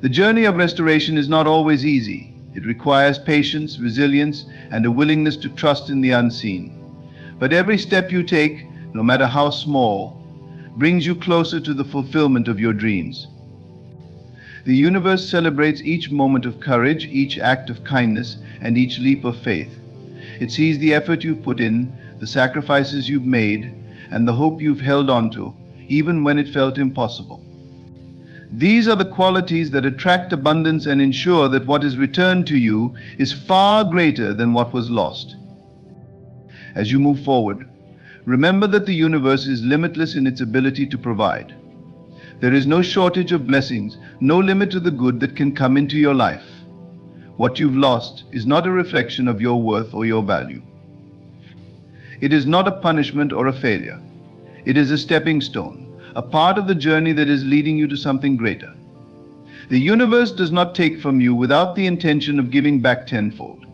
The journey of restoration is not always easy. It requires patience, resilience, and a willingness to trust in the unseen. But every step you take, no matter how small, brings you closer to the fulfillment of your dreams. The universe celebrates each moment of courage, each act of kindness, and each leap of faith. It sees the effort you've put in, the sacrifices you've made, and the hope you've held on to, even when it felt impossible. These are the qualities that attract abundance and ensure that what is returned to you is far greater than what was lost. As you move forward, remember that the universe is limitless in its ability to provide. There is no shortage of blessings, no limit to the good that can come into your life. What you've lost is not a reflection of your worth or your value. It is not a punishment or a failure. It is a stepping stone, a part of the journey that is leading you to something greater. The universe does not take from you without the intention of giving back tenfold.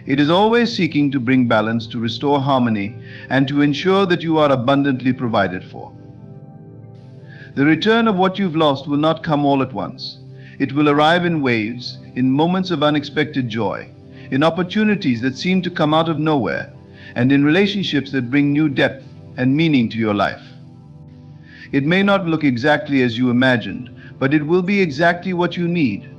It is always seeking to bring balance, to restore harmony, and to ensure that you are abundantly provided for. The return of what you've lost will not come all at once. It will arrive in waves, in moments of unexpected joy, in opportunities that seem to come out of nowhere, and in relationships that bring new depth and meaning to your life. It may not look exactly as you imagined, but it will be exactly what you need.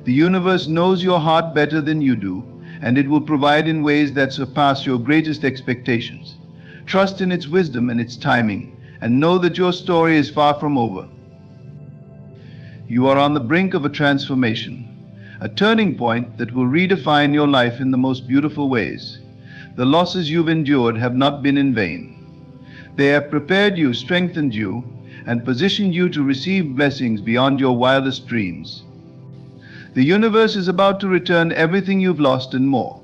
The universe knows your heart better than you do, and it will provide in ways that surpass your greatest expectations. Trust in its wisdom and its timing, and know that your story is far from over. You are on the brink of a transformation, a turning point that will redefine your life in the most beautiful ways. The losses you've endured have not been in vain. They have prepared you, strengthened you, and positioned you to receive blessings beyond your wildest dreams. The universe is about to return everything you've lost and more.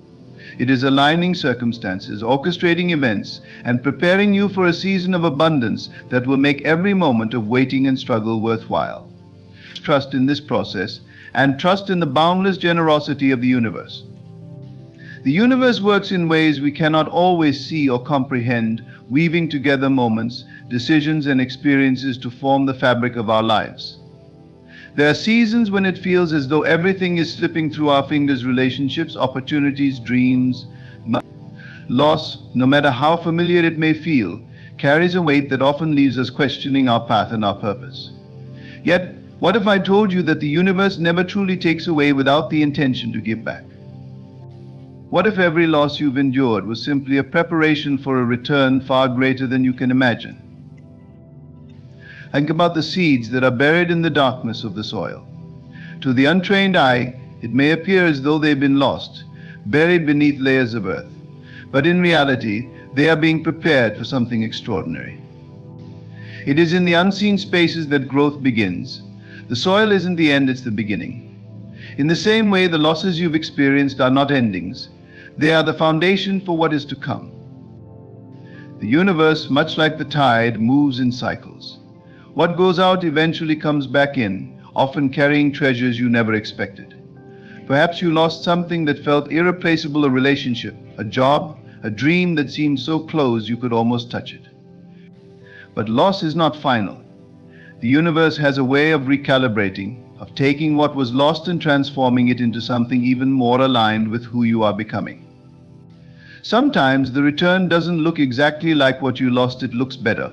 It is aligning circumstances, orchestrating events, and preparing you for a season of abundance that will make every moment of waiting and struggle worthwhile. Trust in this process, and trust in the boundless generosity of the universe. The universe works in ways we cannot always see or comprehend, weaving together moments, decisions, and experiences to form the fabric of our lives. There are seasons when it feels as though everything is slipping through our fingers: relationships, opportunities, dreams. Loss, no matter how familiar it may feel, carries a weight that often leaves us questioning our path and our purpose. Yet, what if I told you that the universe never truly takes away without the intention to give back? What if every loss you've endured was simply a preparation for a return far greater than you can imagine? Think about the seeds that are buried in the darkness of the soil. To the untrained eye, it may appear as though they've been lost, buried beneath layers of earth. But in reality, they are being prepared for something extraordinary. It is in the unseen spaces that growth begins. The soil isn't the end, it's the beginning. In the same way, the losses you've experienced are not endings. They are the foundation for what is to come. The universe, much like the tide, moves in cycles. What goes out eventually comes back in, often carrying treasures you never expected. Perhaps you lost something that felt irreplaceable: a relationship, a job, a dream that seemed so close you could almost touch it. But loss is not final. The universe has a way of recalibrating, of taking what was lost and transforming it into something even more aligned with who you are becoming. Sometimes the return doesn't look exactly like what you lost. It looks better,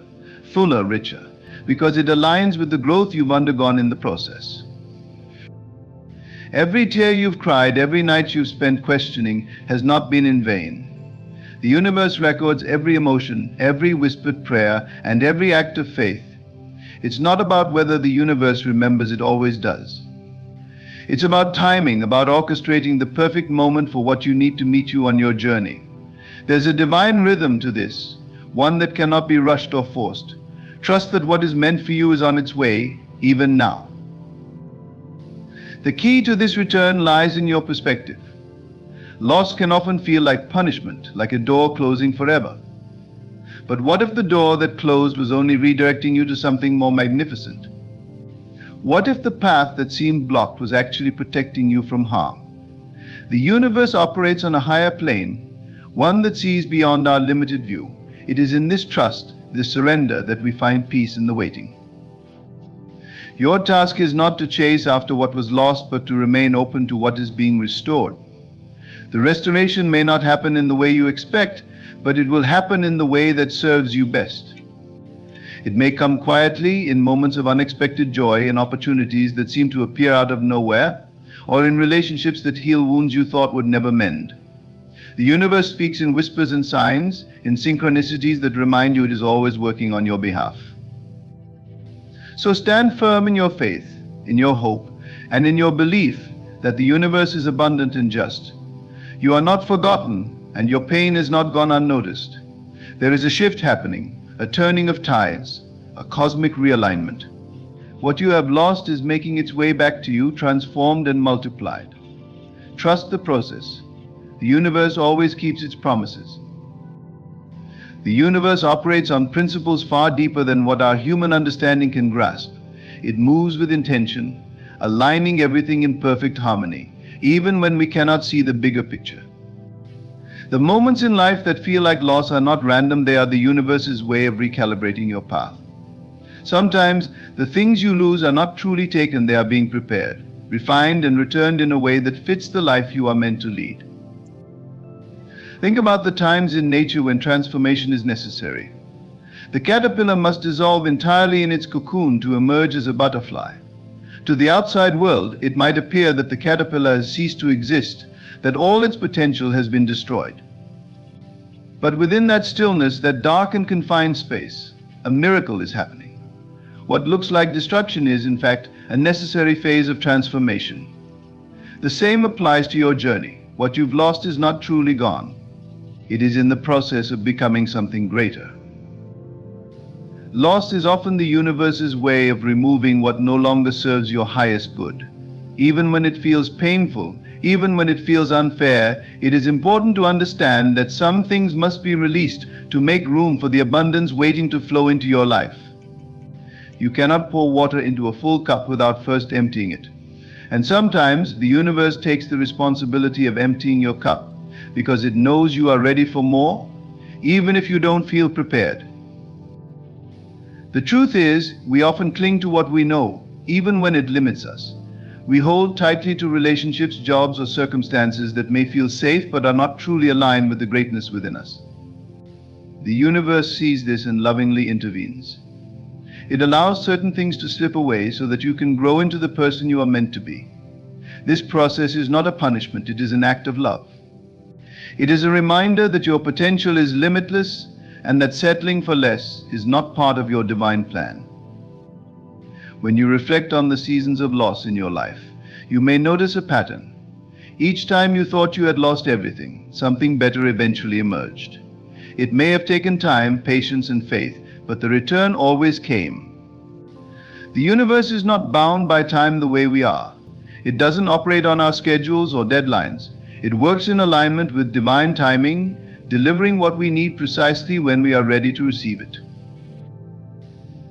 fuller, richer, because it aligns with the growth you've undergone in the process. Every tear you've cried, every night you've spent questioning, has not been in vain. The universe records every emotion, every whispered prayer, and every act of faith. It's not about whether the universe remembers, it always does. It's about timing, about orchestrating the perfect moment for what you need to meet you on your journey. There's a divine rhythm to this, one that cannot be rushed or forced. Trust that what is meant for you is on its way, even now. The key to this return lies in your perspective. Loss can often feel like punishment, like a door closing forever. But what if the door that closed was only redirecting you to something more magnificent? What if the path that seemed blocked was actually protecting you from harm? The universe operates on a higher plane, one that sees beyond our limited view. It is in this trust, this surrender, that we find peace in the waiting. Your task is not to chase after what was lost, but to remain open to what is being restored. The restoration may not happen in the way you expect, but it will happen in the way that serves you best. It may come quietly in moments of unexpected joy and opportunities that seem to appear out of nowhere, or in relationships that heal wounds you thought would never mend. The universe speaks in whispers and signs, in synchronicities that remind you it is always working on your behalf. So stand firm in your faith, in your hope, and in your belief that the universe is abundant and just. You are not forgotten, and your pain is not gone unnoticed. There is a shift happening, a turning of tides, a cosmic realignment. What you have lost is making its way back to you, transformed and multiplied. Trust the process. The universe always keeps its promises. The universe operates on principles far deeper than what our human understanding can grasp. It moves with intention, aligning everything in perfect harmony, even when we cannot see the bigger picture. The moments in life that feel like loss are not random, they are the universe's way of recalibrating your path. Sometimes the things you lose are not truly taken, they are being prepared, refined and returned in a way that fits the life you are meant to lead. Think about the times in nature when transformation is necessary. The caterpillar must dissolve entirely in its cocoon to emerge as a butterfly. To the outside world, it might appear that the caterpillar has ceased to exist, that all its potential has been destroyed. But within that stillness, that dark and confined space, a miracle is happening. What looks like destruction is, in fact, a necessary phase of transformation. The same applies to your journey. What you've lost is not truly gone. It is in the process of becoming something greater. Loss is often the universe's way of removing what no longer serves your highest good. Even when it feels painful, even when it feels unfair, it is important to understand that some things must be released to make room for the abundance waiting to flow into your life. You cannot pour water into a full cup without first emptying it. And sometimes the universe takes the responsibility of emptying your cup because it knows you are ready for more, even if you don't feel prepared. The truth is, we often cling to what we know, even when it limits us. We hold tightly to relationships, jobs, or circumstances that may feel safe but are not truly aligned with the greatness within us. The universe sees this and lovingly intervenes. It allows certain things to slip away so that you can grow into the person you are meant to be. This process is not a punishment, it is an act of love. It is a reminder that your potential is limitless and that settling for less is not part of your divine plan. When you reflect on the seasons of loss in your life, you may notice a pattern. Each time you thought you had lost everything, something better eventually emerged. It may have taken time, patience, and faith, but the return always came. The universe is not bound by time the way we are. It doesn't operate on our schedules or deadlines. It works in alignment with divine timing, delivering what we need precisely when we are ready to receive it.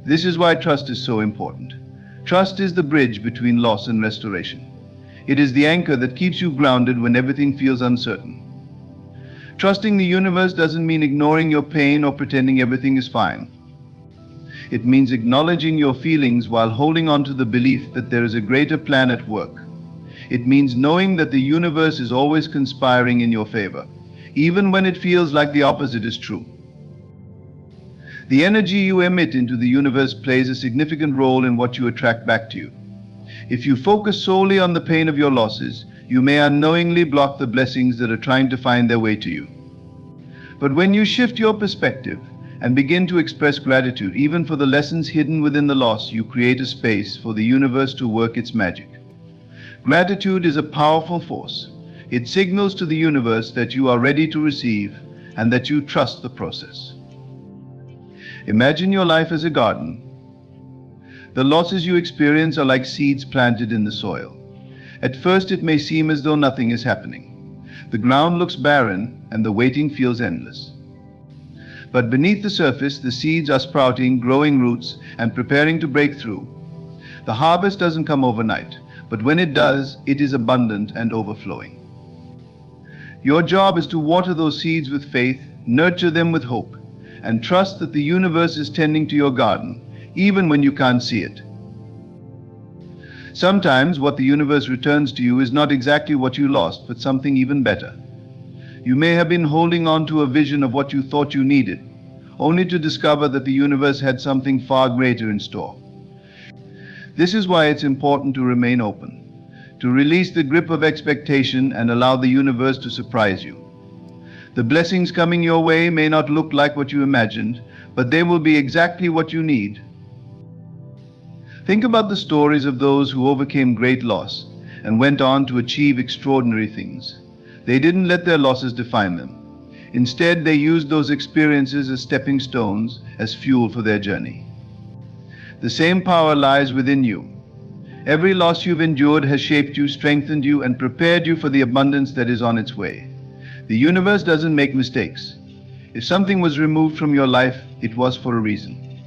This is why trust is so important. Trust is the bridge between loss and restoration. It is the anchor that keeps you grounded when everything feels uncertain. Trusting the universe doesn't mean ignoring your pain or pretending everything is fine. It means acknowledging your feelings while holding on to the belief that there is a greater plan at work. It means knowing that the universe is always conspiring in your favor, even when it feels like the opposite is true. The energy you emit into the universe plays a significant role in what you attract back to you. If you focus solely on the pain of your losses, you may unknowingly block the blessings that are trying to find their way to you. But when you shift your perspective and begin to express gratitude even for the lessons hidden within the loss, you create a space for the universe to work its magic. Gratitude is a powerful force. It signals to the universe that you are ready to receive and that you trust the process. Imagine your life as a garden. The losses you experience are like seeds planted in the soil. At first it may seem as though nothing is happening. The ground looks barren and the waiting feels endless. But beneath the surface, the seeds are sprouting, growing roots, and preparing to break through. The harvest doesn't come overnight, but when it does, it is abundant and overflowing. Your job is to water those seeds with faith, nurture them with hope, and trust that the universe is tending to your garden, even when you can't see it. Sometimes what the universe returns to you is not exactly what you lost, but something even better. You may have been holding on to a vision of what you thought you needed, only to discover that the universe had something far greater in store. This is why it's important to remain open, to release the grip of expectation and allow the universe to surprise you. The blessings coming your way may not look like what you imagined, but they will be exactly what you need. Think about the stories of those who overcame great loss and went on to achieve extraordinary things. They didn't let their losses define them. Instead, they used those experiences as stepping stones, as fuel for their journey. The same power lies within you. Every loss you've endured has shaped you, strengthened you, and prepared you for the abundance that is on its way. The universe doesn't make mistakes. If something was removed from your life, it was for a reason.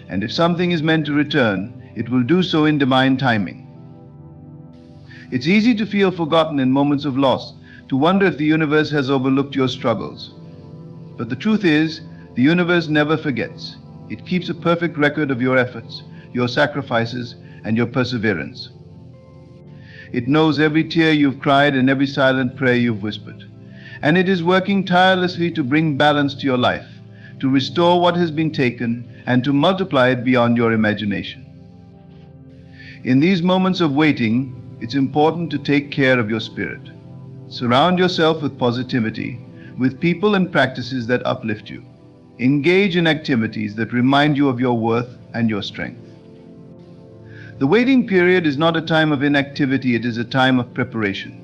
And if something is meant to return, it will do so in divine timing. It's easy to feel forgotten in moments of loss, to wonder if the universe has overlooked your struggles. But the truth is, the universe never forgets. It keeps a perfect record of your efforts, your sacrifices, and your perseverance. It knows every tear you've cried and every silent prayer you've whispered. And it is working tirelessly to bring balance to your life, to restore what has been taken, and to multiply it beyond your imagination. In these moments of waiting, it's important to take care of your spirit. Surround yourself with positivity, with people and practices that uplift you. Engage in activities that remind you of your worth and your strength. The waiting period is not a time of inactivity, it is a time of preparation.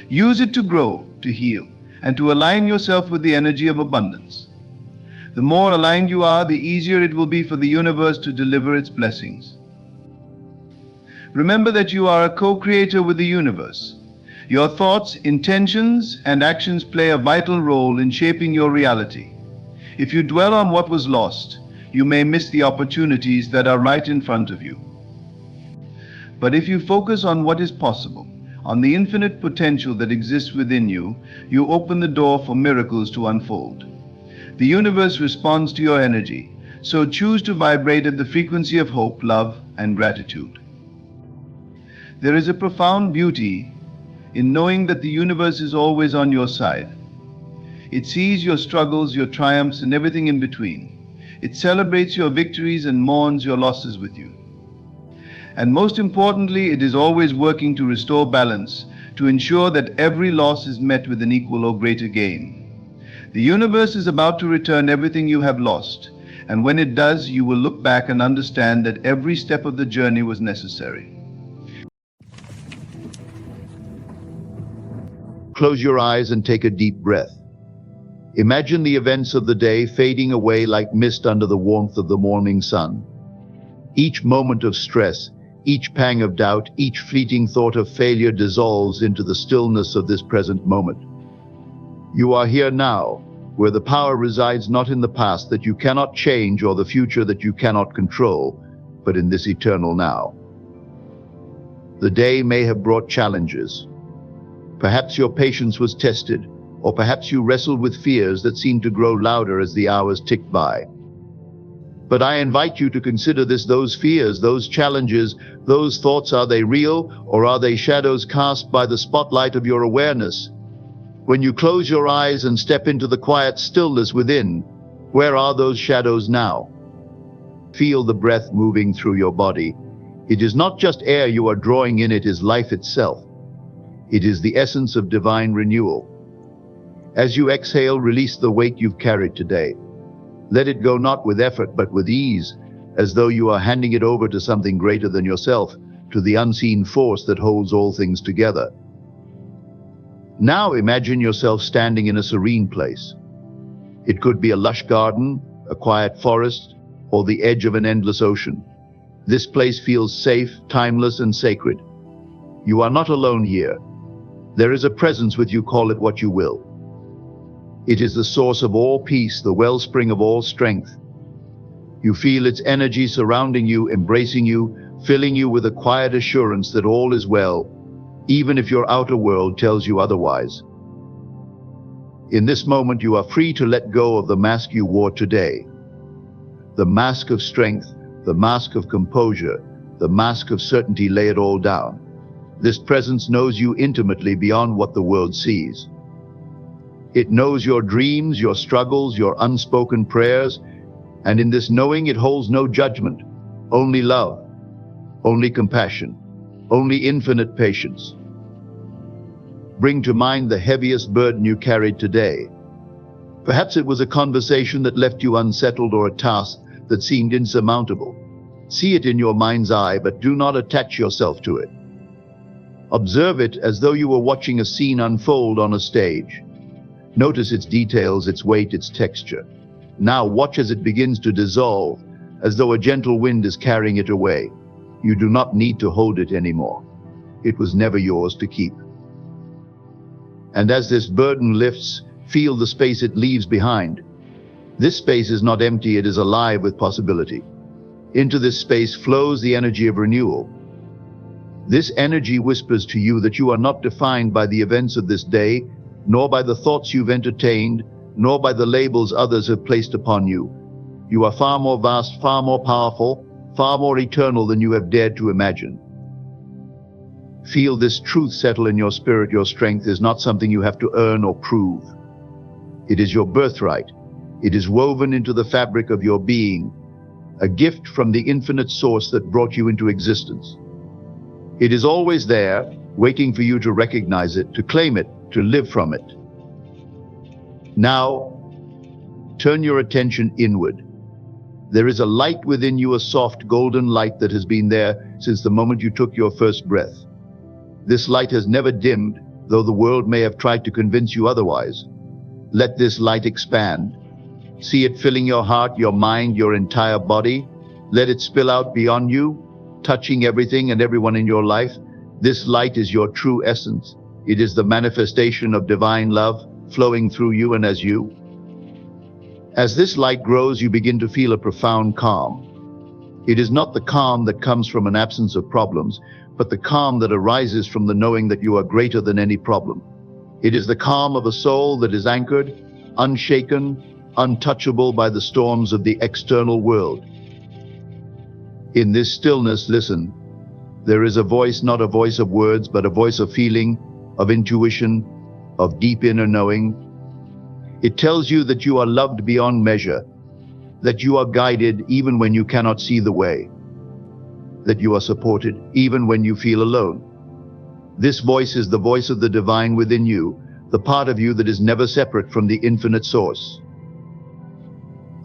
Use it to grow, to heal, and to align yourself with the energy of abundance. The more aligned you are, the easier it will be for the universe to deliver its blessings. Remember that you are a co-creator with the universe. Your thoughts, intentions, and actions play a vital role in shaping your reality. If you dwell on what was lost, you may miss the opportunities that are right in front of you. But if you focus on what is possible, on the infinite potential that exists within you, you open the door for miracles to unfold. The universe responds to your energy, so choose to vibrate at the frequency of hope, love, and gratitude. There is a profound beauty in knowing that the universe is always on your side. It sees your struggles, your triumphs, and everything in between. It celebrates your victories and mourns your losses with you. And most importantly, it is always working to restore balance, to ensure that every loss is met with an equal or greater gain. The universe is about to return everything you have lost, and when it does, you will look back and understand that every step of the journey was necessary. Close your eyes and take a deep breath. Imagine the events of the day fading away like mist under the warmth of the morning sun. Each moment of stress, each pang of doubt, each fleeting thought of failure dissolves into the stillness of this present moment. You are here now, where the power resides not in the past that you cannot change or the future that you cannot control, but in this eternal now. The day may have brought challenges. Perhaps your patience was tested, or perhaps you wrestled with fears that seemed to grow louder as the hours ticked by. But I invite you to consider those fears, those challenges, those thoughts, are they real or are they shadows cast by the spotlight of your awareness? When you close your eyes and step into the quiet stillness within, where are those shadows now? Feel the breath moving through your body. It is not just air you are drawing in, it is life itself. It is the essence of divine renewal. As you exhale, release the weight you've carried today. Let it go not with effort, but with ease, as though you are handing it over to something greater than yourself, to the unseen force that holds all things together. Now imagine yourself standing in a serene place. It could be a lush garden, a quiet forest, or the edge of an endless ocean. This place feels safe, timeless, and sacred. You are not alone here. There is a presence with you, call it what you will. It is the source of all peace, the wellspring of all strength. You feel its energy surrounding you, embracing you, filling you with a quiet assurance that all is well, even if your outer world tells you otherwise. In this moment, you are free to let go of the mask you wore today. The mask of strength, the mask of composure, the mask of certainty. Lay it all down. This presence knows you intimately beyond what the world sees. It knows your dreams, your struggles, your unspoken prayers, and in this knowing it holds no judgment, only love, only compassion, only infinite patience. Bring to mind the heaviest burden you carried today. Perhaps it was a conversation that left you unsettled or a task that seemed insurmountable. See it in your mind's eye, but do not attach yourself to it. Observe it as though you were watching a scene unfold on a stage. Notice its details, its weight, its texture. Now watch as it begins to dissolve, as though a gentle wind is carrying it away. You do not need to hold it anymore. It was never yours to keep. And as this burden lifts, feel the space it leaves behind. This space is not empty, it is alive with possibility. Into this space flows the energy of renewal. This energy whispers to you that you are not defined by the events of this day, nor by the thoughts you've entertained, nor by the labels others have placed upon you. You are far more vast, far more powerful, far more eternal than you have dared to imagine. Feel this truth settle in your spirit. Your strength is not something you have to earn or prove. It is your birthright. It is woven into the fabric of your being, a gift from the infinite source that brought you into existence. It is always there, waiting for you to recognize it, to claim it, to live from it. Now, turn your attention inward. There is a light within you, a soft golden light that has been there since the moment you took your first breath. This light has never dimmed, though the world may have tried to convince you otherwise. Let this light expand. See it filling your heart, your mind, your entire body. Let it spill out beyond you, touching everything and everyone in your life. This light is your true essence. It is the manifestation of divine love flowing through you and as you. As this light grows, you begin to feel a profound calm. It is not the calm that comes from an absence of problems, but the calm that arises from the knowing that you are greater than any problem. It is the calm of a soul that is anchored, unshaken, untouchable by the storms of the external world. In this stillness, listen. There is a voice, not a voice of words, but a voice of feeling, of intuition, of deep inner knowing. It tells you that you are loved beyond measure, that you are guided even when you cannot see the way, that you are supported even when you feel alone. This voice is the voice of the divine within you, the part of you that is never separate from the infinite source.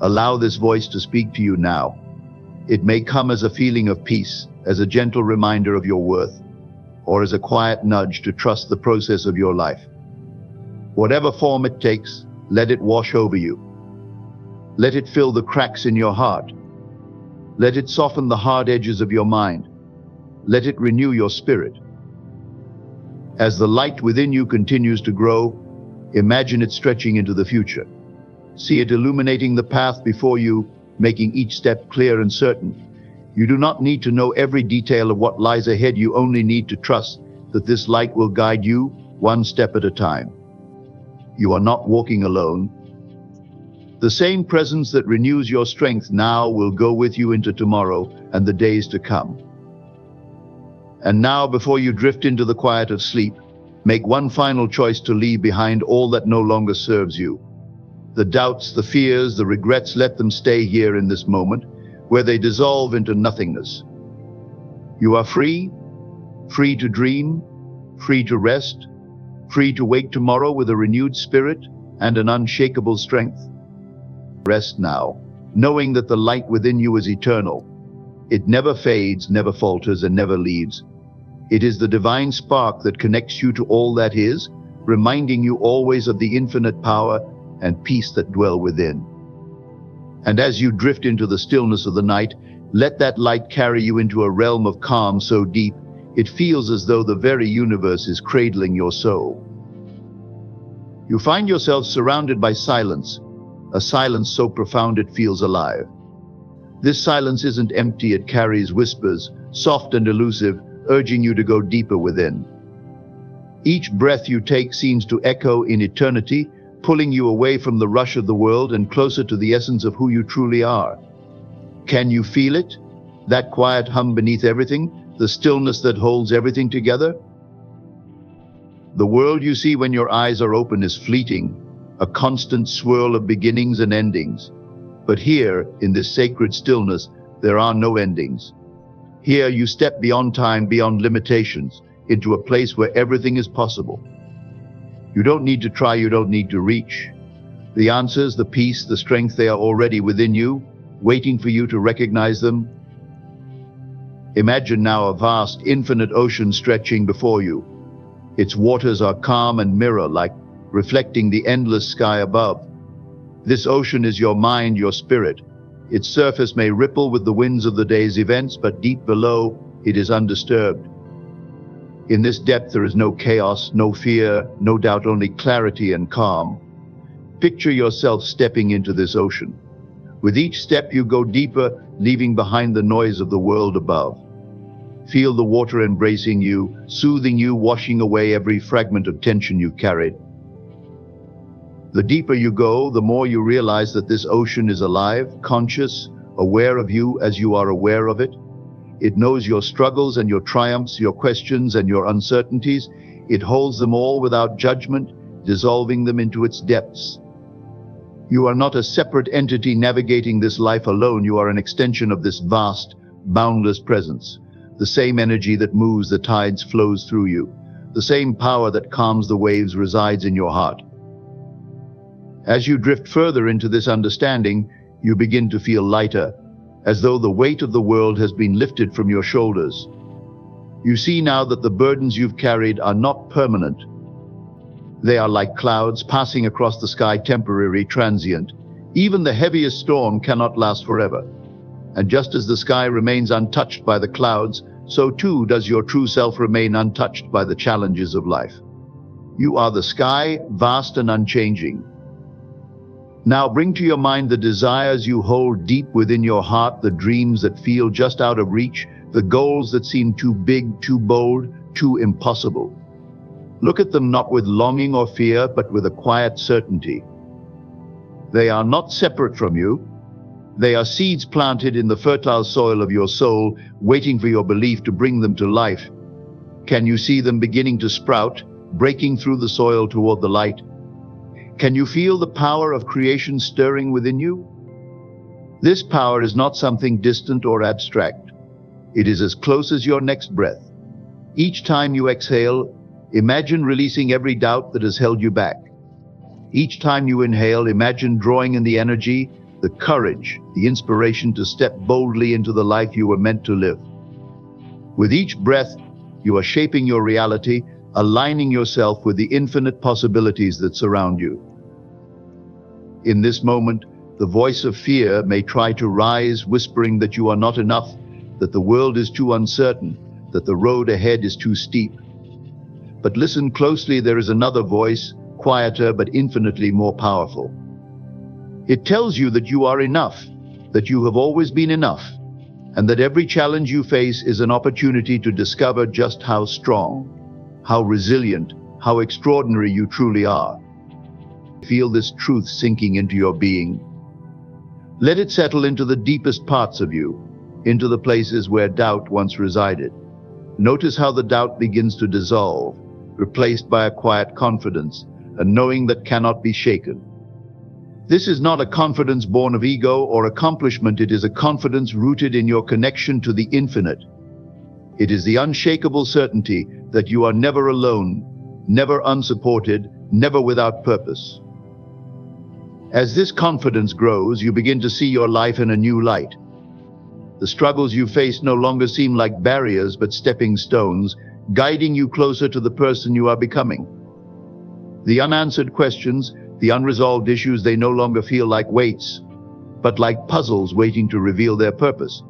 Allow this voice to speak to you now. It may come as a feeling of peace, as a gentle reminder of your worth, or as a quiet nudge to trust the process of your life. Whatever form it takes, let it wash over you. Let it fill the cracks in your heart. Let it soften the hard edges of your mind. Let it renew your spirit. As the light within you continues to grow, imagine it stretching into the future. See it illuminating the path before you, making each step clear and certain. You do not need to know every detail of what lies ahead. You only need to trust that this light will guide you one step at a time. You are not walking alone. The same presence that renews your strength now will go with you into tomorrow and the days to come. And now, before you drift into the quiet of sleep, make one final choice to leave behind all that no longer serves you. The doubts, the fears, the regrets, let them stay here in this moment, where they dissolve into nothingness. You are free, free to dream, free to rest, free to wake tomorrow with a renewed spirit and an unshakable strength. Rest now, knowing that the light within you is eternal. It never fades, never falters, and never leaves. It is the divine spark that connects you to all that is, reminding you always of the infinite power and peace that dwell within. And as you drift into the stillness of the night, let that light carry you into a realm of calm so deep, it feels as though the very universe is cradling your soul. You find yourself surrounded by silence, a silence so profound it feels alive. This silence isn't empty, it carries whispers, soft and elusive, urging you to go deeper within. Each breath you take seems to echo in eternity, pulling you away from the rush of the world and closer to the essence of who you truly are. Can you feel it? That quiet hum beneath everything, the stillness that holds everything together? The world you see when your eyes are open is fleeting, a constant swirl of beginnings and endings. But here, in this sacred stillness, there are no endings. Here you step beyond time, beyond limitations, into a place where everything is possible. You don't need to try, you don't need to reach. The answers, the peace, the strength, they are already within you, waiting for you to recognize them. Imagine now a vast, infinite ocean stretching before you. Its waters are calm and mirror-like, reflecting the endless sky above. This ocean is your mind, your spirit. Its surface may ripple with the winds of the day's events, but deep below, it is undisturbed. In this depth, there is no chaos, no fear, no doubt, only clarity and calm. Picture yourself stepping into this ocean. With each step, you go deeper, leaving behind the noise of the world above. Feel the water embracing you, soothing you, washing away every fragment of tension you carried. The deeper you go, the more you realize that this ocean is alive, conscious, aware of you as you are aware of it. It knows your struggles and your triumphs, your questions and your uncertainties. It holds them all without judgment, dissolving them into its depths. You are not a separate entity navigating this life alone. You are an extension of this vast, boundless presence. The same energy that moves the tides flows through you. The same power that calms the waves resides in your heart. As you drift further into this understanding, you begin to feel lighter, as though the weight of the world has been lifted from your shoulders. You see now that the burdens you've carried are not permanent. They are like clouds passing across the sky, temporary, transient. Even the heaviest storm cannot last forever. And just as the sky remains untouched by the clouds, so too does your true self remain untouched by the challenges of life. You are the sky, vast and unchanging. Now bring to your mind the desires you hold deep within your heart, the dreams that feel just out of reach, the goals that seem too big, too bold, too impossible. Look at them not with longing or fear, but with a quiet certainty. They are not separate from you. They are seeds planted in the fertile soil of your soul, waiting for your belief to bring them to life. Can you see them beginning to sprout, breaking through the soil toward the light? Can you feel the power of creation stirring within you? This power is not something distant or abstract. It is as close as your next breath. Each time you exhale, imagine releasing every doubt that has held you back. Each time you inhale, imagine drawing in the energy, the courage, the inspiration to step boldly into the life you were meant to live. With each breath, you are shaping your reality, aligning yourself with the infinite possibilities that surround you. In this moment, the voice of fear may try to rise, whispering that you are not enough, that the world is too uncertain, that the road ahead is too steep. But listen closely, there is another voice, quieter but infinitely more powerful. It tells you that you are enough, that you have always been enough, and that every challenge you face is an opportunity to discover just how strong, how resilient, how extraordinary you truly are. Feel this truth sinking into your being. Let it settle into the deepest parts of you, into the places where doubt once resided. Notice how the doubt begins to dissolve, replaced by a quiet confidence, a knowing that cannot be shaken. This is not a confidence born of ego or accomplishment. It is a confidence rooted in your connection to the infinite. It is the unshakable certainty that you are never alone, never unsupported, never without purpose. As this confidence grows, you begin to see your life in a new light. The struggles you face no longer seem like barriers but stepping stones, guiding you closer to the person you are becoming. The unanswered questions, the unresolved issues, they no longer feel like weights, but like puzzles waiting to reveal their purpose.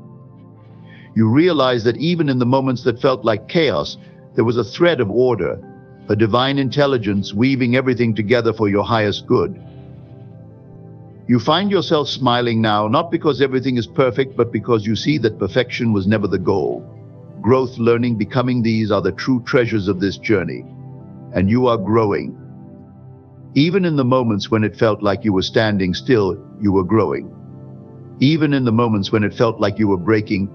You realize that even in the moments that felt like chaos, there was a thread of order, a divine intelligence weaving everything together for your highest good. You find yourself smiling now, not because everything is perfect, but because you see that perfection was never the goal. Growth, learning, becoming, these are the true treasures of this journey. And you are growing. Even in the moments when it felt like you were standing still, you were growing. Even in the moments when it felt like you were breaking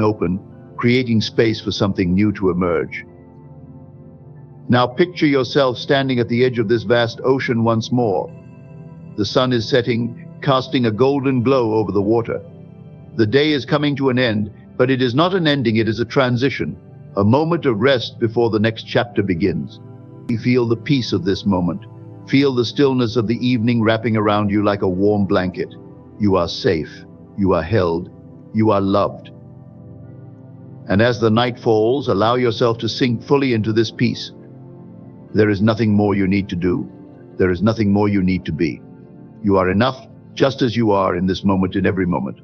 open, creating space for something new to emerge. Now picture yourself standing at the edge of this vast ocean once more. The sun is setting, casting a golden glow over the water. The day is coming to an end, but it is not an ending, it is a transition, a moment of rest before the next chapter begins. You feel the peace of this moment. Feel the stillness of the evening wrapping around you like a warm blanket. You are safe. You are held. You are loved. And as the night falls, allow yourself to sink fully into this peace. There is nothing more you need to do. There is nothing more you need to be. You are enough, just as you are in this moment, in every moment.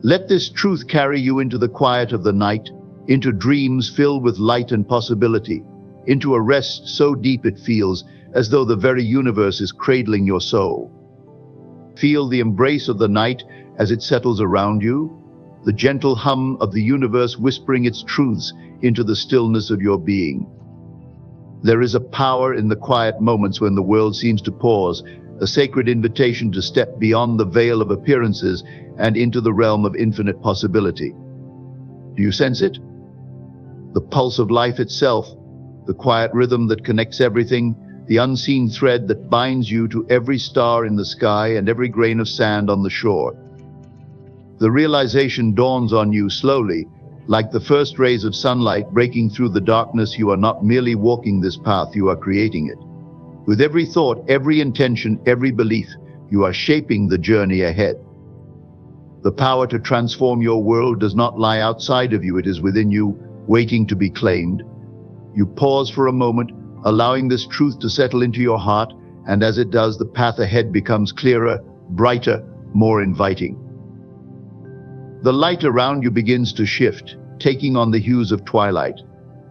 Let this truth carry you into the quiet of the night, into dreams filled with light and possibility, into a rest so deep it feels as though the very universe is cradling your soul. Feel the embrace of the night as it settles around you, the gentle hum of the universe whispering its truths into the stillness of your being. There is a power in the quiet moments when the world seems to pause, a sacred invitation to step beyond the veil of appearances and into the realm of infinite possibility. Do you sense it? The pulse of life itself, the quiet rhythm that connects everything, the unseen thread that binds you to every star in the sky and every grain of sand on the shore. The realization dawns on you slowly, like the first rays of sunlight breaking through the darkness. You are not merely walking this path, you are creating it. With every thought, every intention, every belief, you are shaping the journey ahead. The power to transform your world does not lie outside of you, it is within you, waiting to be claimed. You pause for a moment, allowing this truth to settle into your heart, and as it does, the path ahead becomes clearer, brighter, more inviting. The light around you begins to shift, taking on the hues of twilight.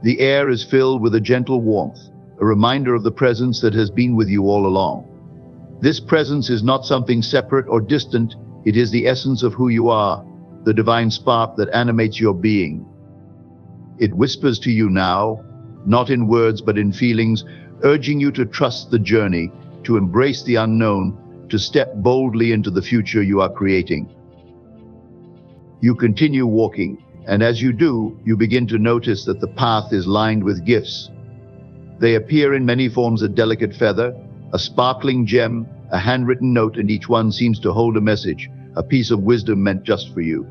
The air is filled with a gentle warmth, a reminder of the presence that has been with you all along. This presence is not something separate or distant, it is the essence of who you are, the divine spark that animates your being. It whispers to you now, not in words but in feelings, urging you to trust the journey, to embrace the unknown, to step boldly into the future you are creating. You continue walking, and as you do, you begin to notice that the path is lined with gifts. They appear in many forms: a delicate feather, a sparkling gem, a handwritten note, and each one seems to hold a message, a piece of wisdom meant just for you.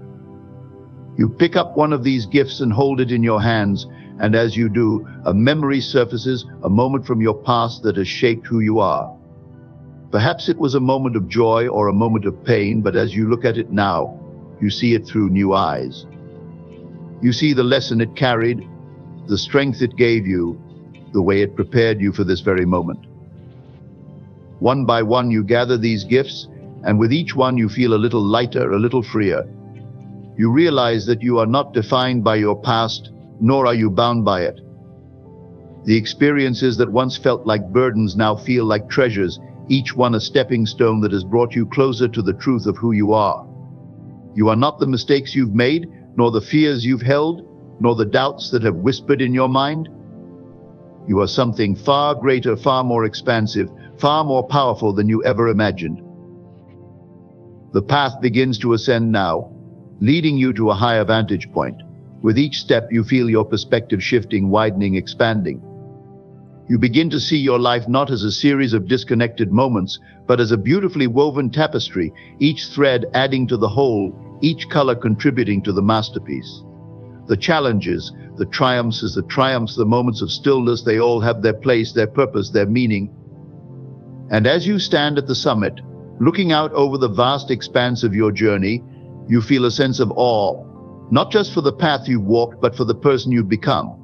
You pick up one of these gifts and hold it in your hands, and as you do, a memory surfaces, a moment from your past that has shaped who you are. Perhaps it was a moment of joy or a moment of pain, but as you look at it now, you see it through new eyes. You see the lesson it carried, the strength it gave you, the way it prepared you for this very moment. One by one, you gather these gifts, and with each one you feel a little lighter, a little freer. You realize that you are not defined by your past, nor are you bound by it. The experiences that once felt like burdens now feel like treasures, each one a stepping stone that has brought you closer to the truth of who you are. You are not the mistakes you've made, nor the fears you've held, nor the doubts that have whispered in your mind. You are something far greater, far more expansive, far more powerful than you ever imagined. The path begins to ascend now, leading you to a higher vantage point. With each step, you feel your perspective shifting, widening, expanding. You begin to see your life not as a series of disconnected moments, but as a beautifully woven tapestry, each thread adding to the whole, each color contributing to the masterpiece. The challenges, the triumphs, the moments of stillness, they all have their place, their purpose, their meaning. And as you stand at the summit, looking out over the vast expanse of your journey, You feel a sense of awe, not just for the path you've walked, but for the person you've become.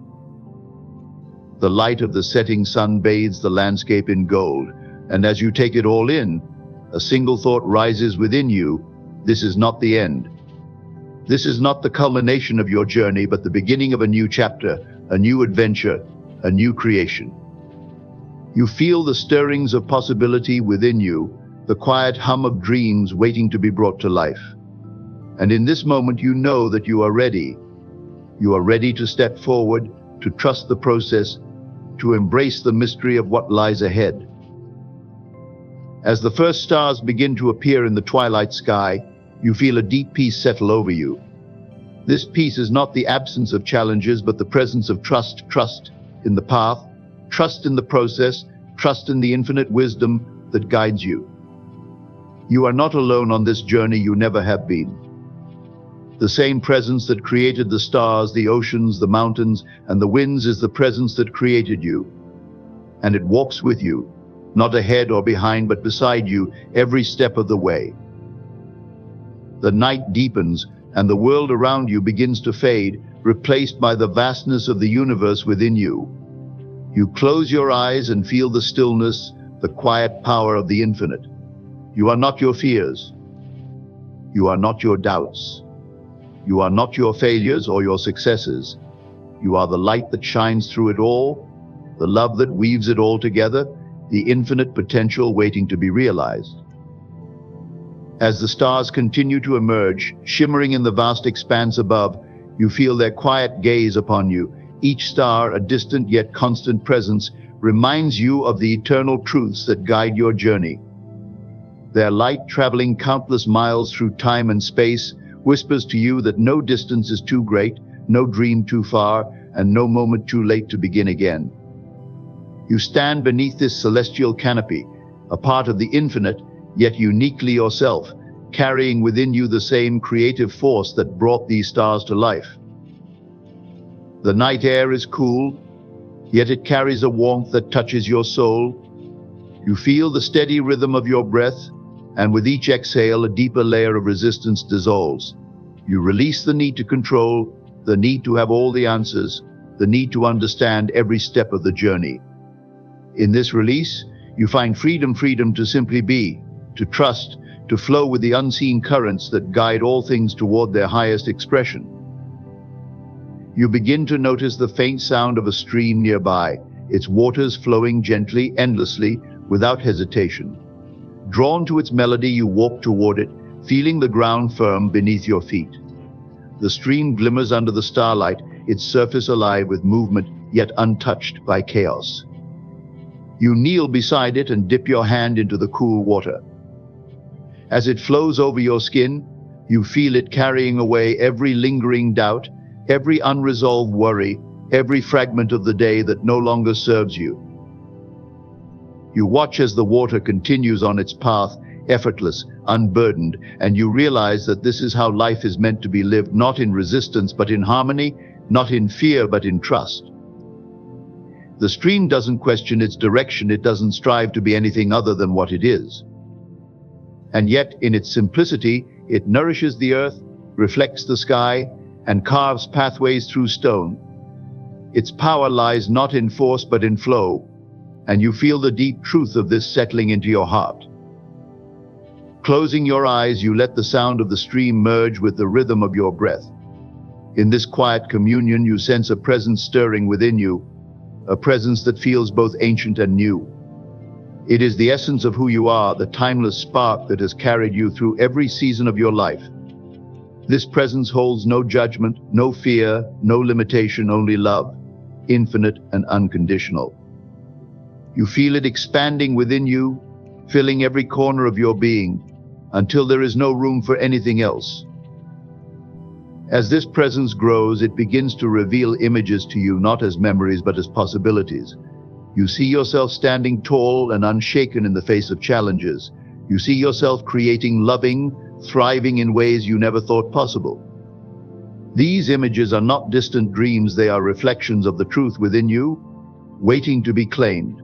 The light of the setting sun bathes the landscape in gold, and as you take it all in, a single thought rises within you: this is not the end. This is not the culmination of your journey, but the beginning of a new chapter, a new adventure, a new creation. You feel the stirrings of possibility within you, the quiet hum of dreams waiting to be brought to life. And in this moment, you know that you are ready. You are ready to step forward, to trust the process, to embrace the mystery of what lies ahead. As the first stars begin to appear in the twilight sky, you feel a deep peace settle over you. This peace is not the absence of challenges, but the presence of trust. Trust in the path, trust in the process, trust in the infinite wisdom that guides you. You are not alone on this journey. You never have been. The same presence that created the stars, the oceans, the mountains, and the winds is the presence that created you. And it walks with you, not ahead or behind, but beside you every step of the way. The night deepens, and the world around you begins to fade, replaced by the vastness of the universe within you. You close your eyes and feel the stillness, the quiet power of the infinite. You are not your fears. You are not your doubts. You are not your failures or your successes. You are the light that shines through it all, the love that weaves it all together, the infinite potential waiting to be realized. As the stars continue to emerge, shimmering in the vast expanse above, you feel their quiet gaze upon you. Each star, a distant yet constant presence, reminds you of the eternal truths that guide your journey. Their light, traveling countless miles through time and space, whispers to you that no distance is too great, no dream too far, and no moment too late to begin again. You stand beneath this celestial canopy, a part of the infinite, yet uniquely yourself, carrying within you the same creative force that brought these stars to life. The night air is cool, yet it carries a warmth that touches your soul. You feel the steady rhythm of your breath, and with each exhale, a deeper layer of resistance dissolves. You release the need to control, the need to have all the answers, the need to understand every step of the journey. In this release, you find freedom to simply be, to trust, to flow with the unseen currents that guide all things toward their highest expression. You begin to notice the faint sound of a stream nearby, its waters flowing gently, endlessly, without hesitation. Drawn to its melody, you walk toward it, feeling the ground firm beneath your feet. The stream glimmers under the starlight, its surface alive with movement, yet untouched by chaos. You kneel beside it and dip your hand into the cool water. As it flows over your skin, you feel it carrying away every lingering doubt, every unresolved worry, every fragment of the day that no longer serves you. You watch as the water continues on its path, effortless, unburdened, and you realize that this is how life is meant to be lived, not in resistance but in harmony, not in fear but in trust. The stream doesn't question its direction, it doesn't strive to be anything other than what it is. And yet, in its simplicity, it nourishes the earth, reflects the sky, and carves pathways through stone. Its power lies not in force but in flow, and you feel the deep truth of this settling into your heart. Closing your eyes, you let the sound of the stream merge with the rhythm of your breath. In this quiet communion, you sense a presence stirring within you, a presence that feels both ancient and new. It is the essence of who you are, the timeless spark that has carried you through every season of your life. This presence holds no judgment, no fear, no limitation, only love, infinite and unconditional. You feel it expanding within you, filling every corner of your being, until there is no room for anything else. As this presence grows, it begins to reveal images to you, not as memories, but as possibilities. You see yourself standing tall and unshaken in the face of challenges. You see yourself creating, loving, thriving in ways you never thought possible. These images are not distant dreams, they are reflections of the truth within you, waiting to be claimed.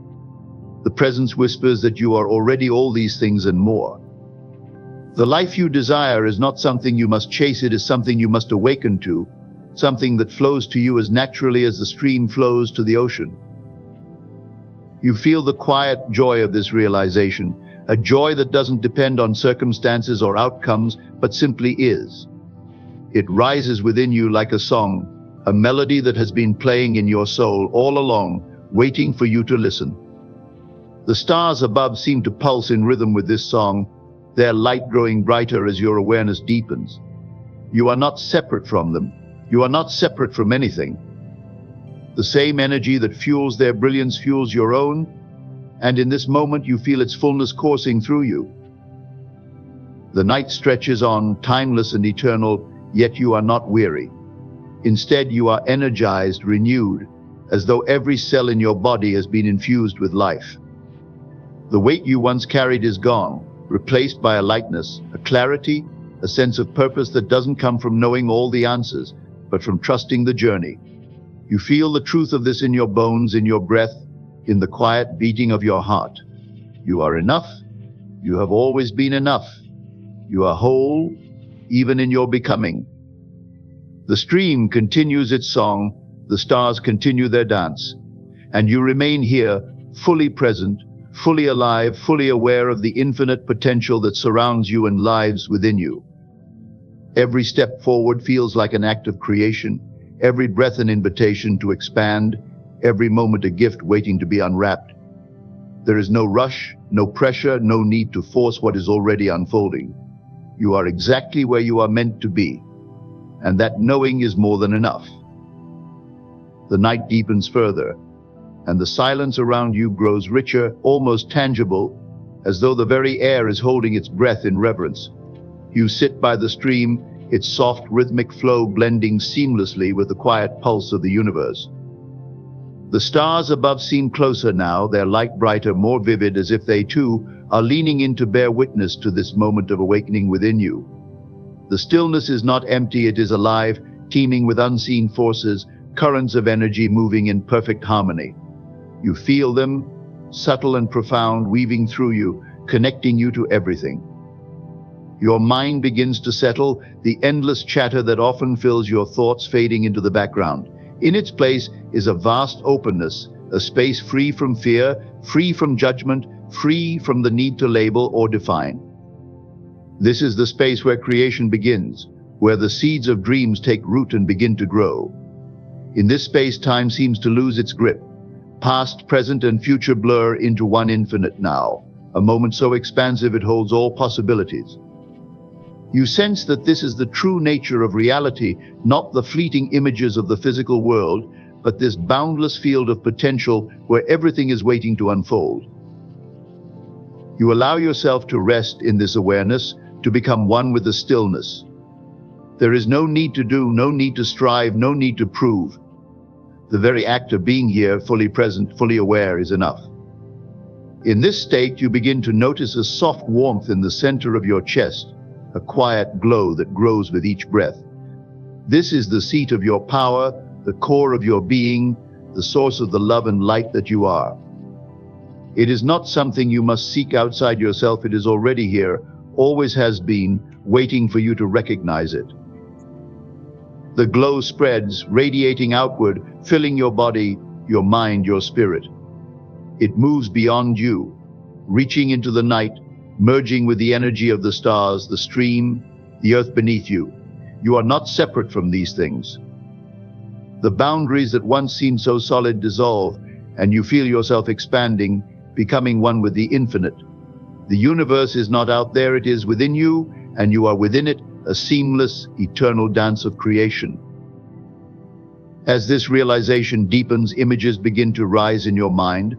The presence whispers that you are already all these things and more. The life you desire is not something you must chase, it is something you must awaken to, something that flows to you as naturally as the stream flows to the ocean. You feel the quiet joy of this realization, a joy that doesn't depend on circumstances or outcomes, but simply is. It rises within you like a song, a melody that has been playing in your soul all along, waiting for you to listen. The stars above seem to pulse in rhythm with this song, their light growing brighter as your awareness deepens. You are not separate from them. You are not separate from anything. The same energy that fuels their brilliance fuels your own, and in this moment you feel its fullness coursing through you. The night stretches on, timeless and eternal, yet you are not weary. Instead, you are energized, renewed, as though every cell in your body has been infused with life. The weight you once carried is gone, replaced by a lightness, a clarity, a sense of purpose that doesn't come from knowing all the answers, but from trusting the journey. You feel the truth of this in your bones, in your breath, in the quiet beating of your heart. You are enough. You have always been enough. You are whole, even in your becoming. The stream continues its song, the stars continue their dance, and you remain here, fully present, fully alive, fully aware of the infinite potential that surrounds you and lives within you. Every step forward feels like an act of creation, every breath an invitation to expand, every moment a gift waiting to be unwrapped. There is no rush, no pressure, no need to force what is already unfolding. You are exactly where you are meant to be, and that knowing is more than enough. The night deepens further, and the silence around you grows richer, almost tangible, as though the very air is holding its breath in reverence. You sit by the stream, its soft rhythmic flow blending seamlessly with the quiet pulse of the universe. The stars above seem closer now, their light brighter, more vivid, as if they too are leaning in to bear witness to this moment of awakening within you. The stillness is not empty, it is alive, teeming with unseen forces, currents of energy moving in perfect harmony. You feel them, subtle and profound, weaving through you, connecting you to everything. Your mind begins to settle, the endless chatter that often fills your thoughts fading into the background. In its place is a vast openness, a space free from fear, free from judgment, free from the need to label or define. This is the space where creation begins, where the seeds of dreams take root and begin to grow. In this space, time seems to lose its grip. Past, present, and future blur into one infinite now, a moment so expansive it holds all possibilities. You sense that this is the true nature of reality, not the fleeting images of the physical world, but this boundless field of potential where everything is waiting to unfold. You allow yourself to rest in this awareness, to become one with the stillness. There is no need to do, no need to strive, no need to prove. The very act of being here, fully present, fully aware, is enough. In this state, you begin to notice a soft warmth in the center of your chest, a quiet glow that grows with each breath. This is the seat of your power, the core of your being, the source of the love and light that you are. It is not something you must seek outside yourself. It is already here, always has been, waiting for you to recognize it. The glow spreads, radiating outward, filling your body, your mind, your spirit. It moves beyond you, reaching into the night, merging with the energy of the stars, the stream, the earth beneath you. You are not separate from these things. The boundaries that once seemed so solid dissolve, and you feel yourself expanding, becoming one with the infinite. The universe is not out there, it is within you, and you are within it, a seamless, eternal dance of creation. As this realization deepens, images begin to rise in your mind.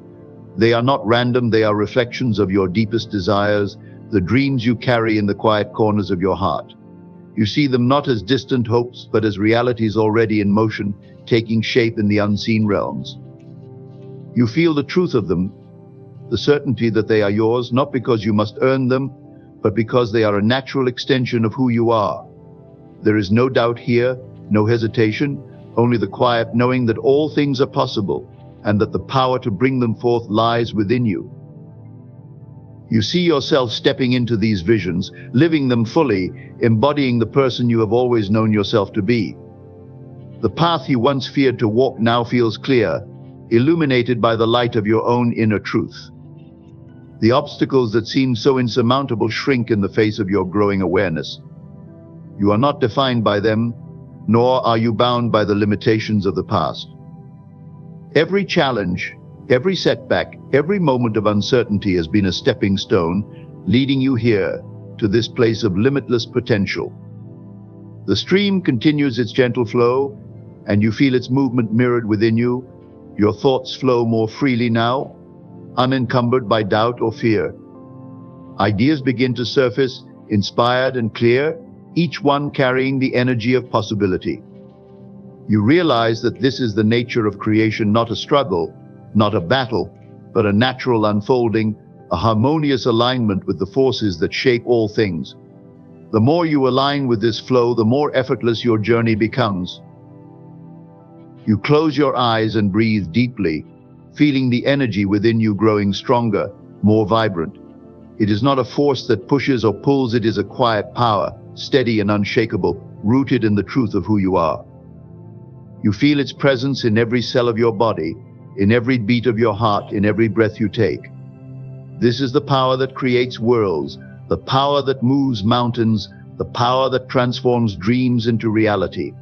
They are not random, they are reflections of your deepest desires, the dreams you carry in the quiet corners of your heart. You see them not as distant hopes, but as realities already in motion, taking shape in the unseen realms. You feel the truth of them, the certainty that they are yours, not because you must earn them, but because they are a natural extension of who you are. There is no doubt here, no hesitation, only the quiet knowing that all things are possible, and that the power to bring them forth lies within you. You see yourself stepping into these visions, living them fully, embodying the person you have always known yourself to be. The path you once feared to walk now feels clear, illuminated by the light of your own inner truth. The obstacles that seemed so insurmountable shrink in the face of your growing awareness. You are not defined by them, nor are you bound by the limitations of the past. Every challenge, every setback, every moment of uncertainty has been a stepping stone, leading you here, to this place of limitless potential. The stream continues its gentle flow, and you feel its movement mirrored within you. Your thoughts flow more freely now, unencumbered by doubt or fear. Ideas begin to surface, inspired and clear, each one carrying the energy of possibility. You realize that this is the nature of creation, not a struggle, not a battle, but a natural unfolding, a harmonious alignment with the forces that shape all things. The more you align with this flow, the more effortless your journey becomes. You close your eyes and breathe deeply, feeling the energy within you growing stronger, more vibrant. It is not a force that pushes or pulls, it is a quiet power, steady and unshakable, rooted in the truth of who you are. You feel its presence in every cell of your body, in every beat of your heart, in every breath you take. This is the power that creates worlds, the power that moves mountains, the power that transforms dreams into reality.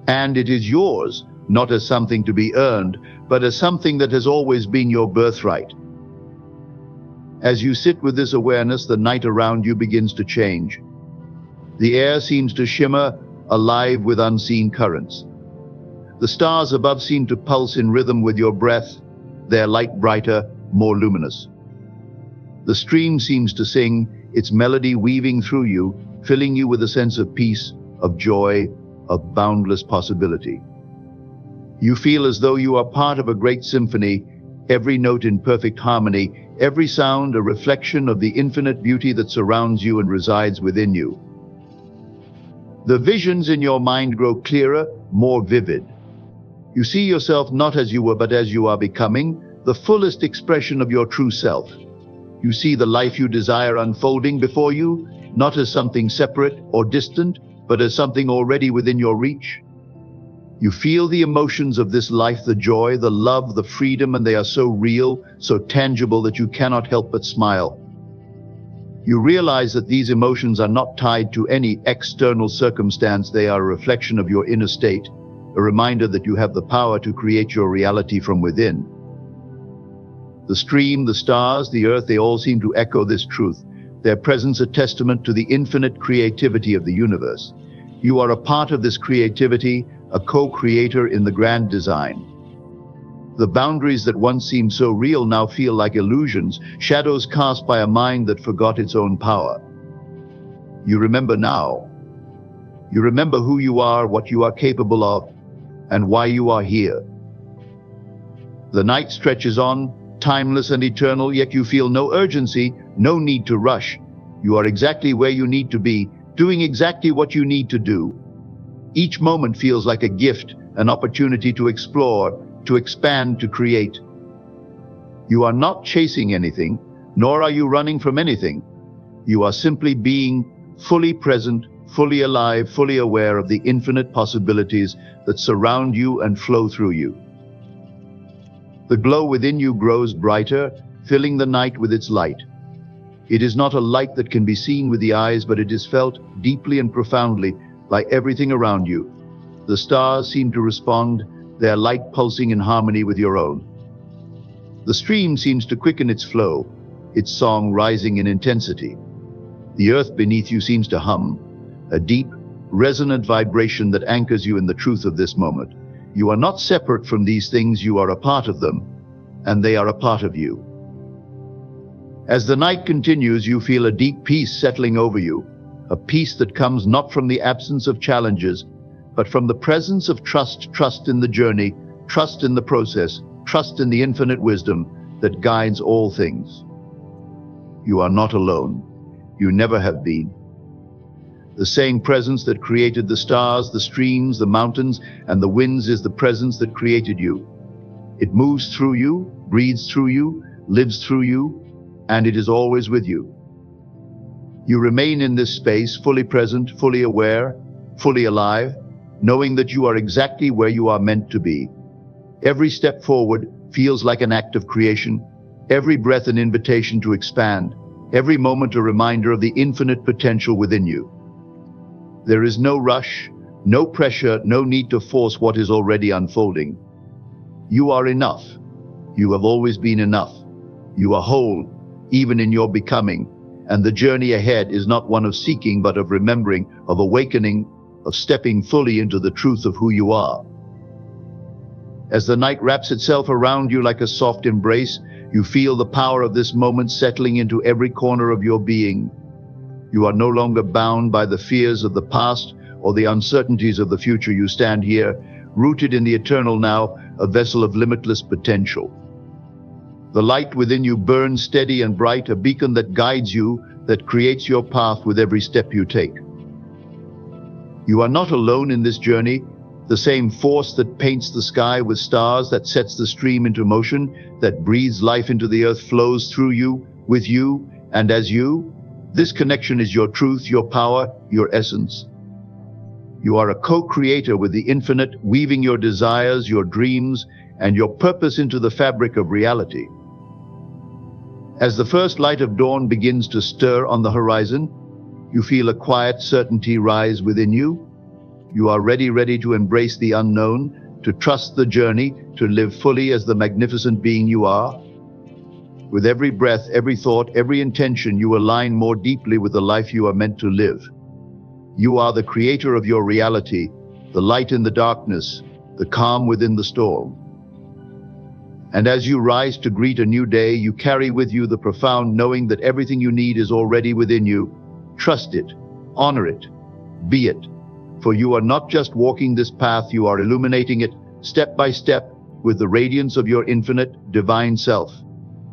And it is yours, not as something to be earned, but as something that has always been your birthright. As you sit with this awareness, the night around you begins to change. The air seems to shimmer, alive with unseen currents. The stars above seem to pulse in rhythm with your breath, their light brighter, more luminous. The stream seems to sing, its melody weaving through you, filling you with a sense of peace, of joy, of boundless possibility. You feel as though you are part of a great symphony, every note in perfect harmony, every sound a reflection of the infinite beauty that surrounds you and resides within you. The visions in your mind grow clearer, more vivid. You see yourself not as you were, but as you are becoming, the fullest expression of your true self. You see the life you desire unfolding before you, not as something separate or distant, but as something already within your reach. You feel the emotions of this life, the joy, the love, the freedom, and they are so real, so tangible that you cannot help but smile. You realize that these emotions are not tied to any external circumstance. They are a reflection of your inner state, a reminder that you have the power to create your reality from within. The stream, the stars, the earth, they all seem to echo this truth, their presence a testament to the infinite creativity of the universe. You are a part of this creativity, a co-creator in the grand design. The boundaries that once seemed so real now feel like illusions, shadows cast by a mind that forgot its own power. You remember now. You remember who you are, what you are capable of, and why you are here. The night stretches on, timeless and eternal, yet you feel no urgency, no need to rush. You are exactly where you need to be, doing exactly what you need to do. Each moment feels like a gift, an opportunity to explore, to expand, to create. You are not chasing anything, nor are you running from anything. You are simply being fully present, fully alive, fully aware of the infinite possibilities that surround you and flow through you. The glow within you grows brighter, filling the night with its light. It is not a light that can be seen with the eyes, but it is felt deeply and profoundly by everything around you. The stars seem to respond, their light pulsing in harmony with your own. The stream seems to quicken its flow, its song rising in intensity. The earth beneath you seems to hum, a deep, resonant vibration that anchors you in the truth of this moment. You are not separate from these things, you are a part of them, and they are a part of you. As the night continues, you feel a deep peace settling over you, a peace that comes not from the absence of challenges, but from the presence of trust, trust in the journey, trust in the process, trust in the infinite wisdom that guides all things. You are not alone. You never have been. The same presence that created the stars, the streams, the mountains, and the winds is the presence that created you. It moves through you, breathes through you, lives through you. and it is always with you. You remain in this space, fully present, fully aware, fully alive, knowing that you are exactly where you are meant to be. Every step forward feels like an act of creation, every breath an invitation to expand, every moment a reminder of the infinite potential within you. There is no rush, no pressure, no need to force what is already unfolding. You are enough. You have always been enough. You are whole, even in your becoming, and the journey ahead is not one of seeking, but of remembering, of awakening, of stepping fully into the truth of who you are. As the night wraps itself around you like a soft embrace, you feel the power of this moment settling into every corner of your being. You are no longer bound by the fears of the past or the uncertainties of the future. You stand here, rooted in the eternal now, a vessel of limitless potential. The light within you burns steady and bright, a beacon that guides you, that creates your path with every step you take. You are not alone in this journey. The same force that paints the sky with stars, that sets the stream into motion, that breathes life into the earth, flows through you, with you, and as you. This connection is your truth, your power, your essence. You are a co-creator with the infinite, weaving your desires, your dreams, and your purpose into the fabric of reality. As the first light of dawn begins to stir on the horizon, you feel a quiet certainty rise within you. You are ready to embrace the unknown, to trust the journey, to live fully as the magnificent being you are. With every breath, every thought, every intention, you align more deeply with the life you are meant to live. You are the creator of your reality, the light in the darkness, the calm within the storm. And as you rise to greet a new day, you carry with you the profound knowing that everything you need is already within you. Trust it, honor it, be it. For you are not just walking this path, you are illuminating it step by step with the radiance of your infinite, divine self.